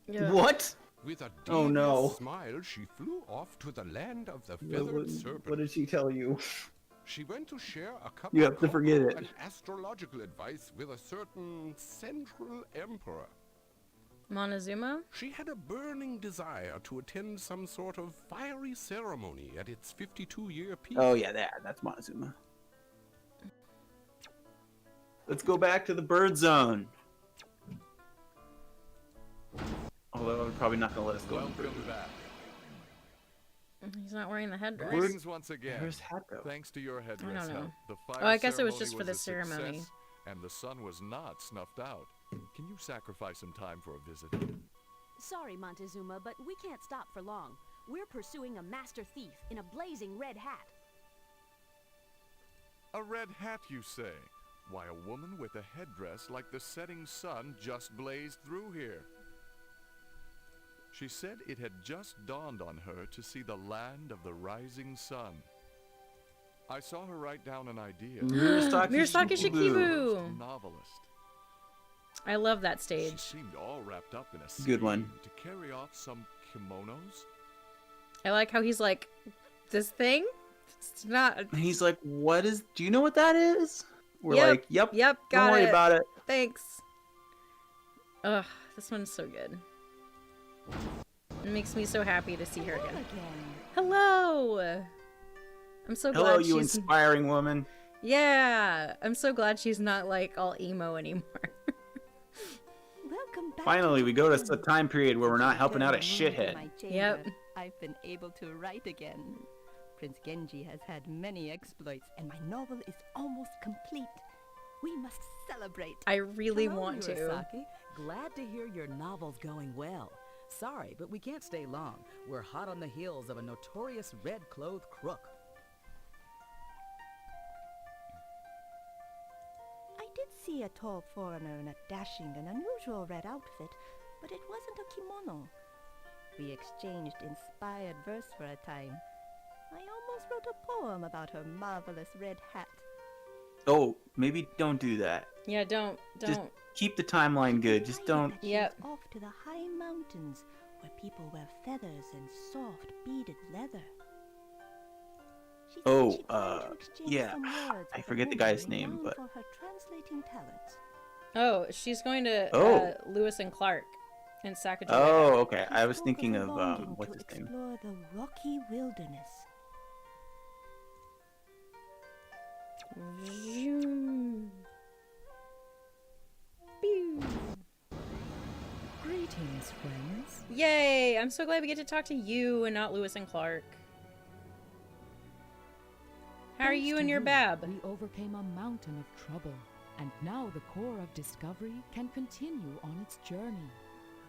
Yeah. What? With a Oh, devious no. smile, she flew off to the land of the feathered serpent. What did she tell you? She went to share a cup You of have to forget cocoa it. and astrological advice with a certain Central Emperor. Montezuma? She had a burning desire to attend some sort of fiery ceremony at its 52-year peak. Oh yeah, that's Montezuma. Let's go back to the bird zone. Although I'm probably not gonna let us go. Welcome back. He's not wearing the headdress. Greetings once again. Where's hat go? Thanks to your headdress know. help, the fire Oh, I guess it was ceremony just for the a success, ceremony. and the sun was not snuffed out. Can you sacrifice some time for a visit? Sorry, Montezuma, but we can't stop for long. We're pursuing a master thief in a blazing red hat. A red hat, you say? Why, a woman with a headdress like the setting sun just blazed through here. She said it had just dawned on her to see the land of the rising sun. I saw her write down an idea. Murasaki Shikibu. First novelist. I love that She stage. seemed all wrapped up in a Good scheme one. to carry off some kimonos. I like how he's like, this thing? It's not. And he's like, "What is? Do you know what that is?" We're Yep, like, "Yep, Yep, got don't worry it. about it." Thanks. Ugh, this one's so good. It makes me so happy to see her again. Hello! I'm so glad Hello, you she's... inspiring woman. Yeah! I'm so glad she's not, like, all emo anymore. Welcome back. Finally, we go to a time period where we're not helping out a shithead. Yep. I've been able to write again. Prince Genji has had many exploits, and my novel is almost complete. We must celebrate. I really Hello, want to. Murasaki. Glad to hear your novel's going well. Sorry, but we can't stay long. We're hot on the heels of a notorious red-clothed crook. I did see a tall foreigner in a dashing and unusual red outfit, but it wasn't a kimono. We exchanged inspired verse for a time. I almost wrote a poem about her marvelous red hat. Oh, maybe don't do that. Yeah, don't. Just keep the timeline good. Just don't. Yep. Off to the high mountains where people wear feathers and soft beaded leather. She said Oh, she'd like to exchange yeah. some words I with a forget the woman guy's name, renowned but for her translating talents. Oh, she's going to Oh. Lewis and Clark in Sacagawea. Oh, okay. I was Spoke thinking her of longing what's to his name? explore the rocky wilderness. Zoom. Pew. Greetings, friends. Yay! I'm so glad we get to talk to you and not Lewis and Clark. How are Thanks you to and your bab? We overcame a mountain of trouble, and now the core of discovery can continue on its journey.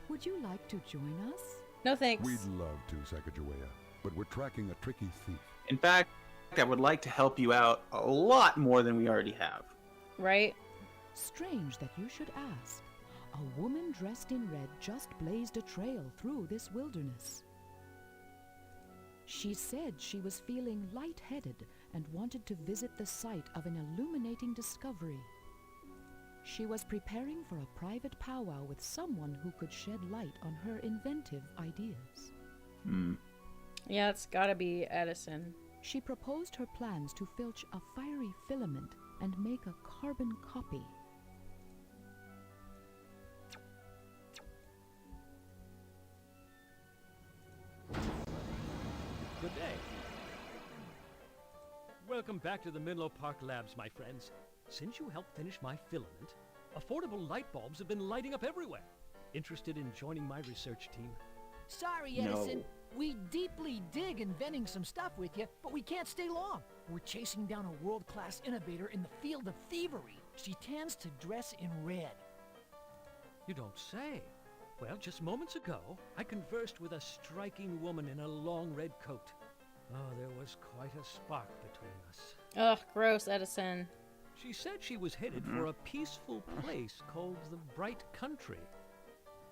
Would you like to join us? No thanks. We'd love to, Sacagawea, but we're tracking a tricky thief. In fact, I would like to help you out a lot more than we already have. Right? Strange that you should ask. A woman dressed in red just blazed a trail through this wilderness. She said she was feeling lightheaded and wanted to visit the site of an illuminating discovery. She was preparing for a private powwow with someone who could shed light on her inventive ideas. Yeah, it's gotta be Edison. She proposed her plans to filch a fiery filament and make a carbon copy. Welcome back to the Menlo Park Labs, my friends. Since you helped finish my filament, affordable light bulbs have been lighting up everywhere. Interested in joining my research team? Sorry, Edison. We deeply dig inventing some stuff with you, but we can't stay long. We're chasing down a world-class innovator in the field of thievery. She tends to dress in red. You don't say. Well, just moments ago, I conversed with a striking woman in a long red coat. Oh, there was quite a spark between us. Ugh, gross, Edison. She said she was headed for a peaceful place called the Bright Country.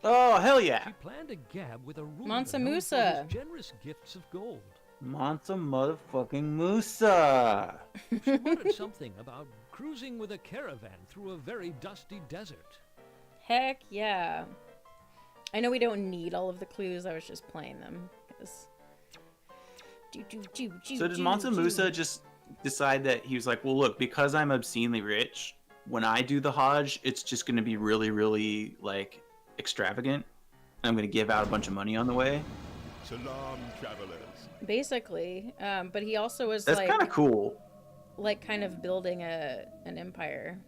Oh, hell yeah. She planned a gab with a ruler Mansa known for Musa. his generous gifts of gold. Mansa motherfucking Musa. She wanted something about cruising with a caravan through a very dusty desert. Heck yeah. I know we don't need all of the clues. I was just playing them. 'Cause... So did Mansa Musa just decide that he was like, well, look, because I'm obscenely rich, when I do the Hajj, it's just going to be really, really, like, extravagant. I'm going to give out a bunch of money on the way. Salam, travelers. Basically. But he also was That's kind of cool. Like, kind of building an empire.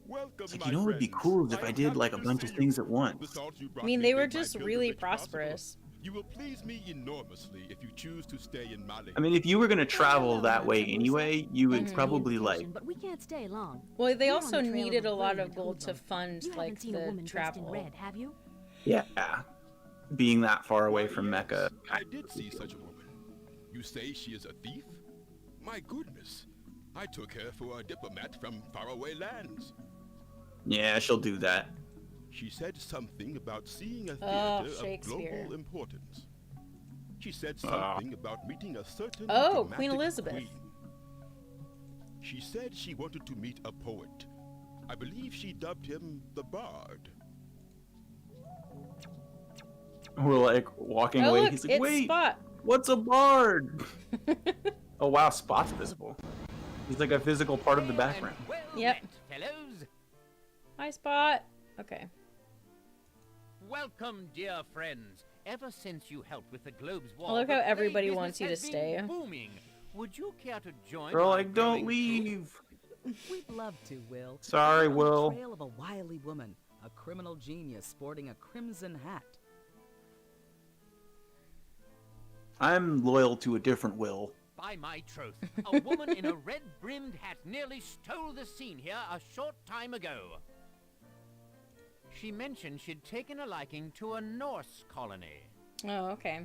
Welcome, It's like, you know what would be cool is if I did, like, a bunch of things at once. I mean, they were just really prosperous. You will please me enormously if you choose to stay in Mali. I mean, if you were going to travel that way anyway, you would probably, like... But we can't stay long. Well, they We're on also the trail needed of a lot of brilliant gold to hoodlum. fund, You like, haven't seen a the woman dressed in travel. red, have you? Yeah. Being that far away from Mecca. I did see such a woman. You say she is a thief? My goodness. I took her for a diplomat from faraway lands. Yeah, she'll do that. She said something about seeing a Oh, theater of Shakespeare. global importance. She said something about meeting a certain Oh, dramatic Queen Elizabeth. queen. She said she wanted to meet a poet. I believe she dubbed him the Bard. We're like walking Oh, away. look, He's like, it's wait, Spot. what's a bard? Oh, wow, Spot's visible. He's like a physical part of the background. Yep. Fellows, Hi, Spot. Okay. welcome, dear friends. Ever since you helped with the Globe's I wall, love the how trade everybody business wants you to has been stay. booming. Would you care to join? They're my like, don't growing leave. We'd love to, Will. Sorry, We're on Will. the trail of a wily woman, a criminal genius sporting a crimson hat. I'm loyal to a different Will. By my troth, a woman in a red-brimmed hat nearly stole the scene here a short time ago. She mentioned she'd taken a liking to a Norse colony. Oh, okay.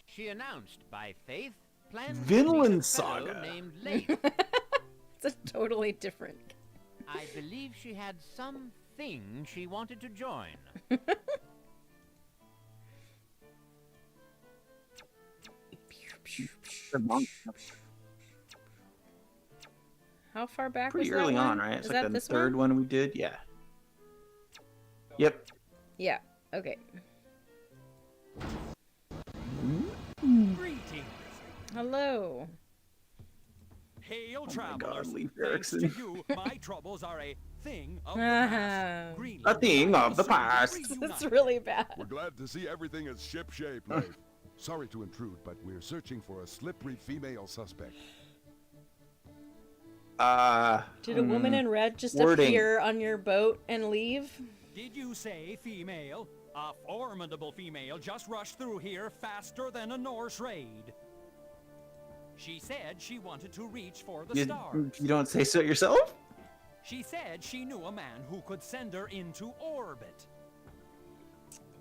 She announced, by faith, plans to Vinland meet a fellow Saga. named Leif. It's a totally different. I believe she had something she wanted to join. How far back Pretty was that early one? on, right? It's Is like that the this third one? one we did. Yeah. Yep. Yeah. Okay. Greetings. Hello. Hail, God, travelers. Leif Thanks to Erikson. you, my troubles are a thing of the past. Greenland A thing and I of the will soon past. reunite. That's really bad. We're glad to see everything is shipshape, Huh. Leif. Sorry to intrude, but we're searching for a slippery female suspect. Did a woman in red just wording. appear on your boat and leave? Did you say female? A formidable female just rushed through here faster than a Norse raid. She said she wanted to reach for the stars. You don't say so yourself? She said she knew a man who could send her into orbit.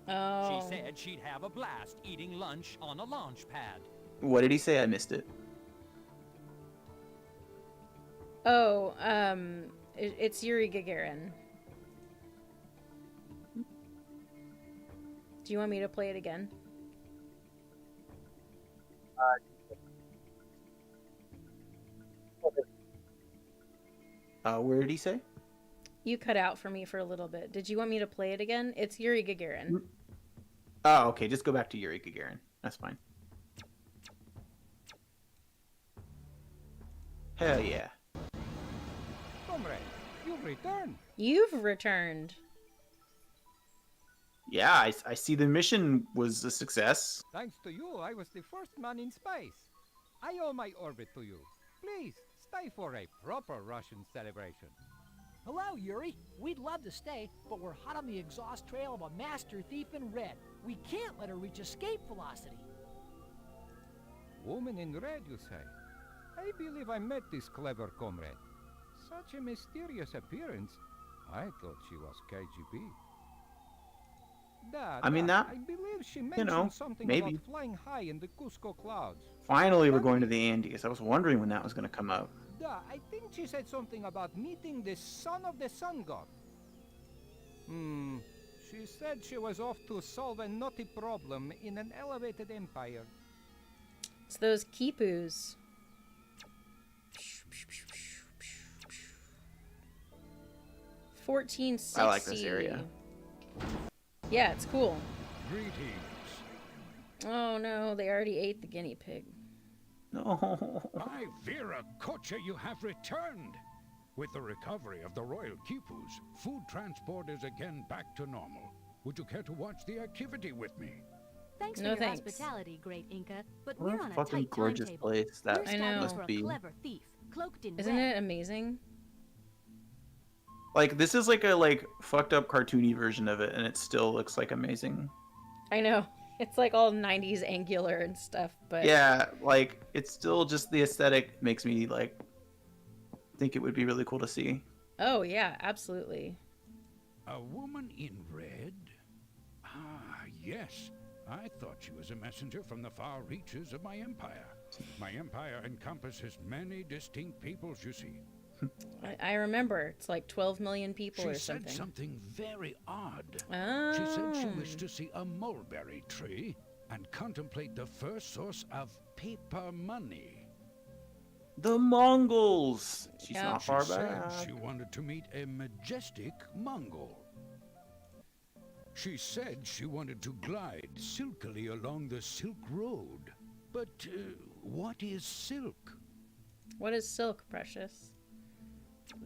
Oh. She said she'd have a blast eating lunch on a launch pad. What did he say? I missed it. Oh, it's Yuri Gagarin. Do you want me to play it again? Where did he say? You cut out for me for a little bit. Did you want me to play it again? It's Yuri Gagarin. Oh, okay. Just go back to Yuri Gagarin. That's fine. Hell yeah. Comrade, you've returned. You've returned. Yeah, I see the mission was a success. Thanks to you, I was the first man in space. I owe my orbit to you. Please, stay for a proper Russian celebration. Hello, Yuri. We'd love to stay, but we're hot on the exhaust trail of a master thief in red. We can't let her reach escape velocity. Woman in red, you say? I believe I met this clever comrade. Such a mysterious appearance. I thought she was KGB. I mean, that, I believe she you mentioned know, something maybe. about flying high in the Cusco clouds. Finally, we're going to the Andes. I was wondering when that was going to come up. I think she said something about meeting the son of the sun god. She said she was off to solve a knotty problem in an elevated empire. It's those Kipus. 1460. I like this area. Yeah, it's cool. Greetings. Oh no, they already ate the guinea pig. No. By Vera Kocha, you have returned. With the recovery of the royal Kipus, food transport is again back to normal. Would you care to watch the activity with me? Thanks No for your thanks. hospitality, great Inca, but What we're a on a fucking tight gorgeous timetable. place that We're starting must for be. a clever thief, cloaked in Isn't red. it amazing? Like, this is like a fucked up cartoony version of it, and it still looks like amazing. I know. It's like all 90s angular and stuff, but Yeah, like, it's still just the aesthetic makes me like think it would be really cool to see. oh yeah, absolutely. A woman in red? Ah, yes. I thought she was a messenger from the far reaches of my empire. My empire encompasses many distinct peoples, you see. I remember. It's like 12 million people She or said something. something very odd. Oh. She said she wished to see a mulberry tree and contemplate the first source of paper money. The Mongols! She's Yeah. not She far said back. she wanted to meet a majestic Mongol. She said she wanted to glide silkily along the Silk Road. But what is silk? What is silk, precious?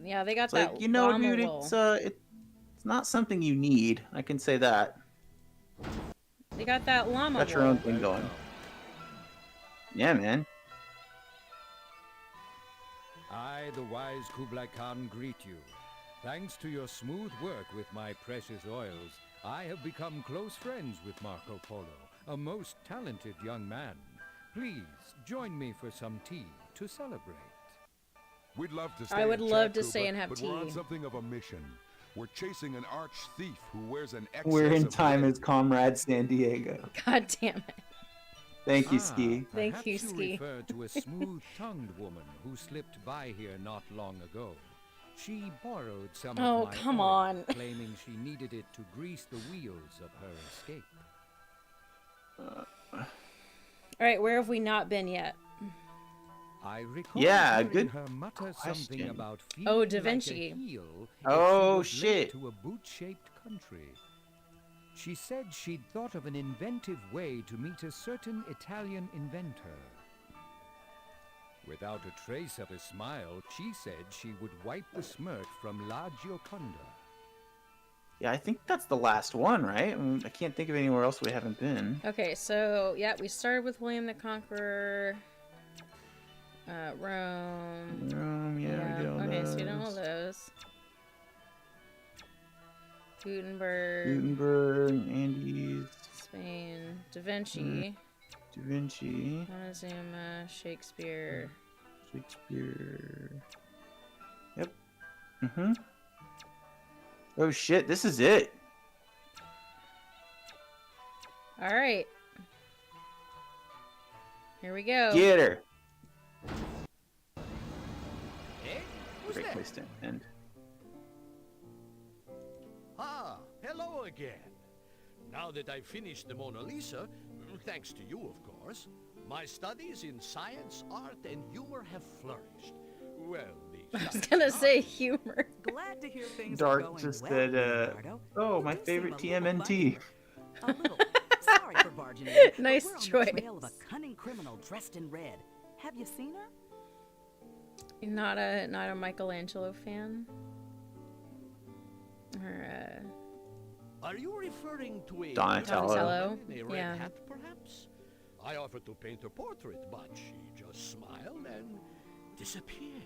Yeah, they got It's that like, you know, llama dude, wool. it's not something you need. I can say that. They got that llama Got your wool. own thing going. Yeah, man. I, the wise Kublai Khan, greet you. Thanks to your smooth work with my precious oils, I have become close friends with Marco Polo, a most talented young man. Please, join me for some tea to celebrate. We'd love to stay I would and love chat, to stay Kuba, and have but we're on tea. something of a mission. We're chasing an arch thief who wears an excess We're in of time red. as Comrade Sandiego. God damn it. Thank you, Ski. Thank Perhaps you, you Ski. refer to a smooth-tongued woman who slipped by here not long ago. She borrowed some Oh, of my come oil, on. claiming she needed it to grease the wheels of her escape. All right, where have we not been yet? I recall Yeah, hearing good her mutter something question. about Oh, feeling Da like a Vinci. heel if Oh, she was late shit. to a boot-shaped country. She said she'd thought of an inventive way to meet a certain Italian inventor. Without a trace of a smile, she said she would wipe the smirk from La Gioconda. Yeah, I think that's the last one, right? I can't think of anywhere else we haven't been. Okay, so yeah, we started with William the Conqueror, Rome. Yeah, we did all Okay, so we did all those. those. Gutenberg, Gutenberg, Andes, Spain, Da Vinci, Da Vinci, Montezuma, Shakespeare. Shakespeare. Yep. Mm-hmm. Oh shit, this is it. All right. Here we go. Get her. Hey, who's Great that? place to end. Ah, hello again. Now that I've finished the Mona Lisa, thanks to you, of course, my studies in science, art, and humor have flourished. Well, I was gonna say humor. Glad to hear things are Dark going just well, said, Leonardo. oh, You my do seem favorite a little TMNT. A little. Sorry for barging in. but Nice we're on choice. the trail of a cunning criminal dressed in red. Have you seen her? Not a Michelangelo fan. Or Are you referring to a Donatello. in a red Yeah. hat, perhaps? I offered to paint her portrait, but she just a smile and disappeared.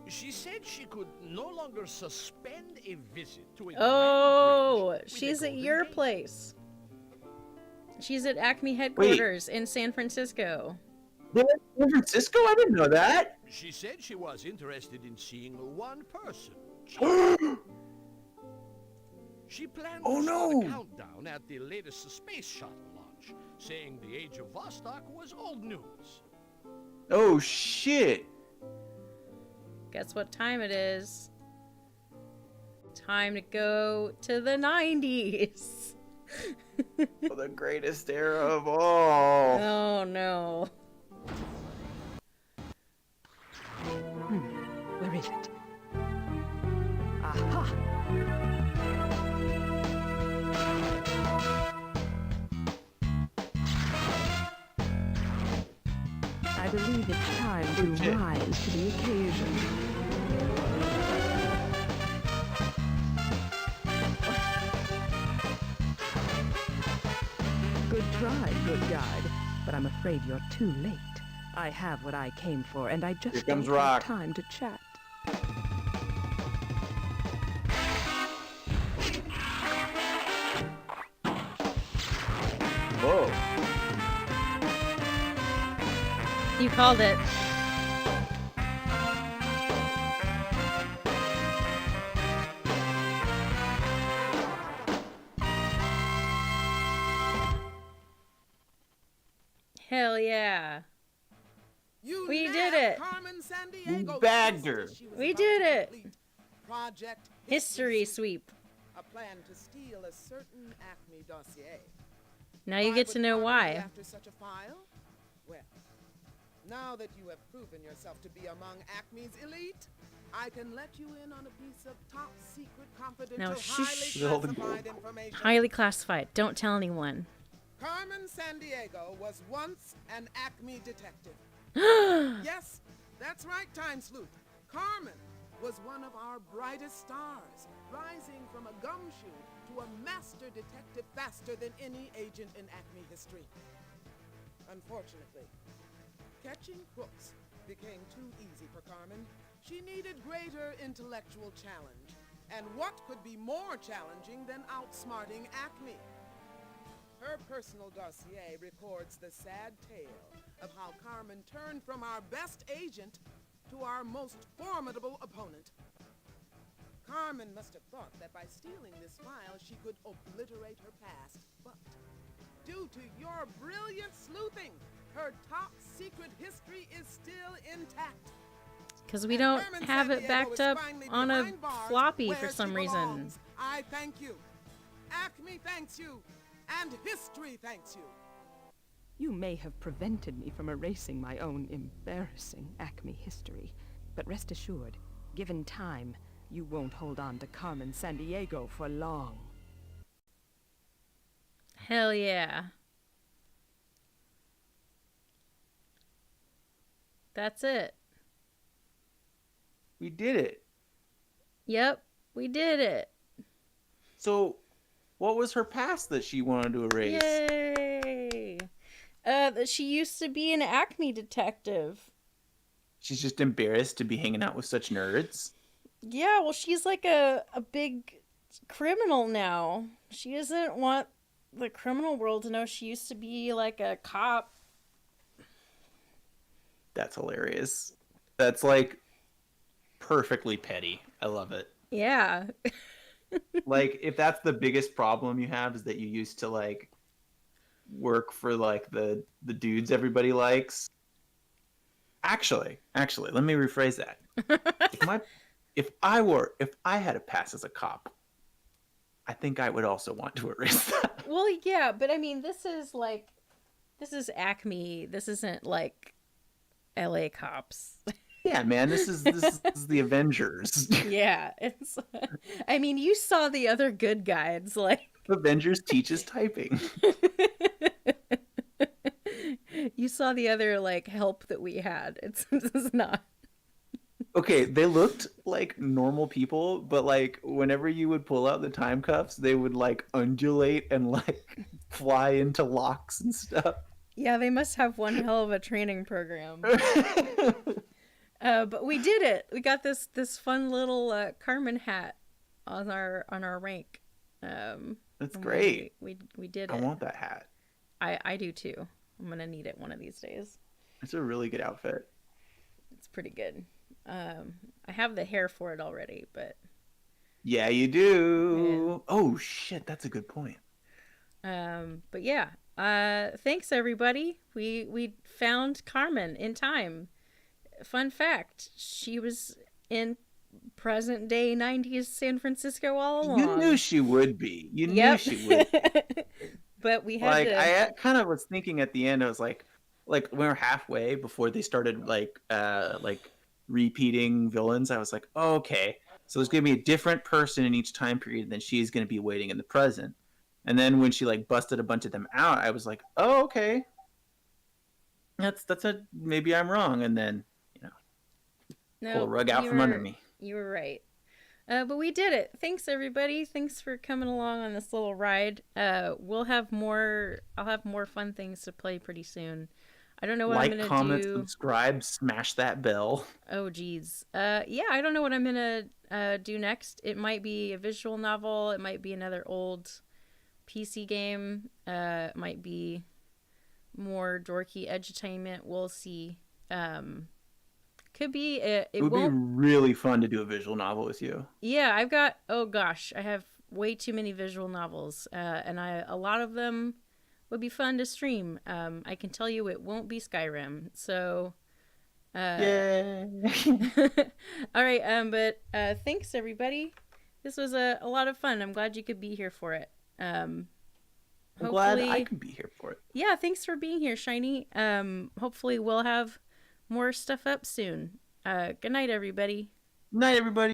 She said she could no longer suspend a visit to a Oh, grand bridge with she's a at golden your gate. place. She's at Acme headquarters in San Francisco. They're in San Francisco? I didn't know that. She said she was interested in seeing one person. She planned to start a countdown at the latest space shuttle launch, saying the age of Vostok was old news. Oh, shit. Guess what time it is? Time to go to the 90s. The greatest era of all. Oh, no. Where is it? Aha! I believe it's time to rise to the occasion. Good try, good guide, but I'm afraid you're too late. I have what I came for, and I just don't have time to chat. Whoa. You called it. Hell yeah. We did it. Carmen Sandiego. We bagged her. We did it. Project History sweep. A plan to steal a certain Acme dossier. Now you get to know why. After such a file? Well, now that you have proven yourself to be among Acme's elite, I can let you in on a piece of top secret, confidential, Now, shush. highly classified information. Highly classified. Don't tell anyone. Carmen Sandiego was once an Acme detective. Yes, that's right, Time Sleuth. Carmen was one of our brightest stars, rising from a gumshoe to a master detective faster than any agent in Acme history. Unfortunately, catching crooks became too easy for Carmen. She needed greater intellectual challenge. And what could be more challenging than outsmarting Acme? Her personal dossier records the sad tale of how Carmen turned from our best agent to our most formidable opponent. Carmen must have thought that by stealing this file she could obliterate her past, but due to your brilliant sleuthing, her top secret history is still intact. Because we don't have it backed up on a floppy for some reason. I thank you. Acme thanks you. And history thanks you. You may have prevented me from erasing my own embarrassing Acme history, but rest assured, given time, you won't hold on to Carmen Sandiego for long. Hell yeah. That's it. We did it. Yep, we did it. So, what was her past that she wanted to erase? Yay! That she used to be an Acme detective. She's just embarrassed to be hanging out with such nerds. Yeah, well, she's like a big criminal now. She doesn't want the criminal world to know she used to be like a cop. That's hilarious. That's like perfectly petty. I love it. Yeah. Like, if that's the biggest problem you have, is that you used to like work for like the dudes everybody likes. Actually, let me rephrase that. If I had a past as a cop, I think I would also want to erase that. Well, yeah, but I mean, this is Acme. This isn't like LA cops. Yeah, man, this is the Avengers. Yeah, it's. I mean, you saw the other good guides, like Avengers teaches typing. You saw the other like help that we had. This is not. Okay, they looked like normal people, but like whenever you would pull out the time cuffs, they would like undulate and like fly into locks and stuff. Yeah, they must have one hell of a training program. But we did it. We got this fun little Carmen hat on our rank. That's great. We did it. I want that hat. I do too. I'm gonna need it one of these days. It's a really good outfit. It's pretty good. I have the hair for it already, but yeah, you do. Yeah. Oh shit, that's a good point. But yeah. Thanks everybody. We found Carmen in time. Fun fact: she was in present day 90s San Francisco all along. You knew she would be. You knew she would be. But we had to... I kind of was thinking at the end, I was like we were halfway before they started like repeating villains. I was like, oh, okay, so there's gonna be a different person in each time period, and then she's gonna be waiting in the present. And then when she like busted a bunch of them out, I was like, oh, okay, that's maybe I'm wrong. And then pull a rug out from under me. You were right. But we did it. Thanks everybody. Thanks for coming along on this little ride. I'll have more fun things to play pretty soon. I don't know what I'm gonna comment, do. Subscribe, smash that bell. Oh geez. Yeah, I don't know what I'm gonna do next. It might be a visual novel. It might be another old PC game. It might be more dorky edutainment. We'll see. Could be. It would be really fun to do a visual novel with you. Yeah, I've got. Oh gosh, I have way too many visual novels, and a lot of them would be fun to stream. I can tell you, it won't be Skyrim. So. Yay! All right. But thanks everybody. This was a lot of fun. I'm glad you could be here for it. I'm glad I can be here for it. Yeah, thanks for being here, Shiny. Hopefully we'll have more stuff up soon. Good night, everybody. Night, everybody.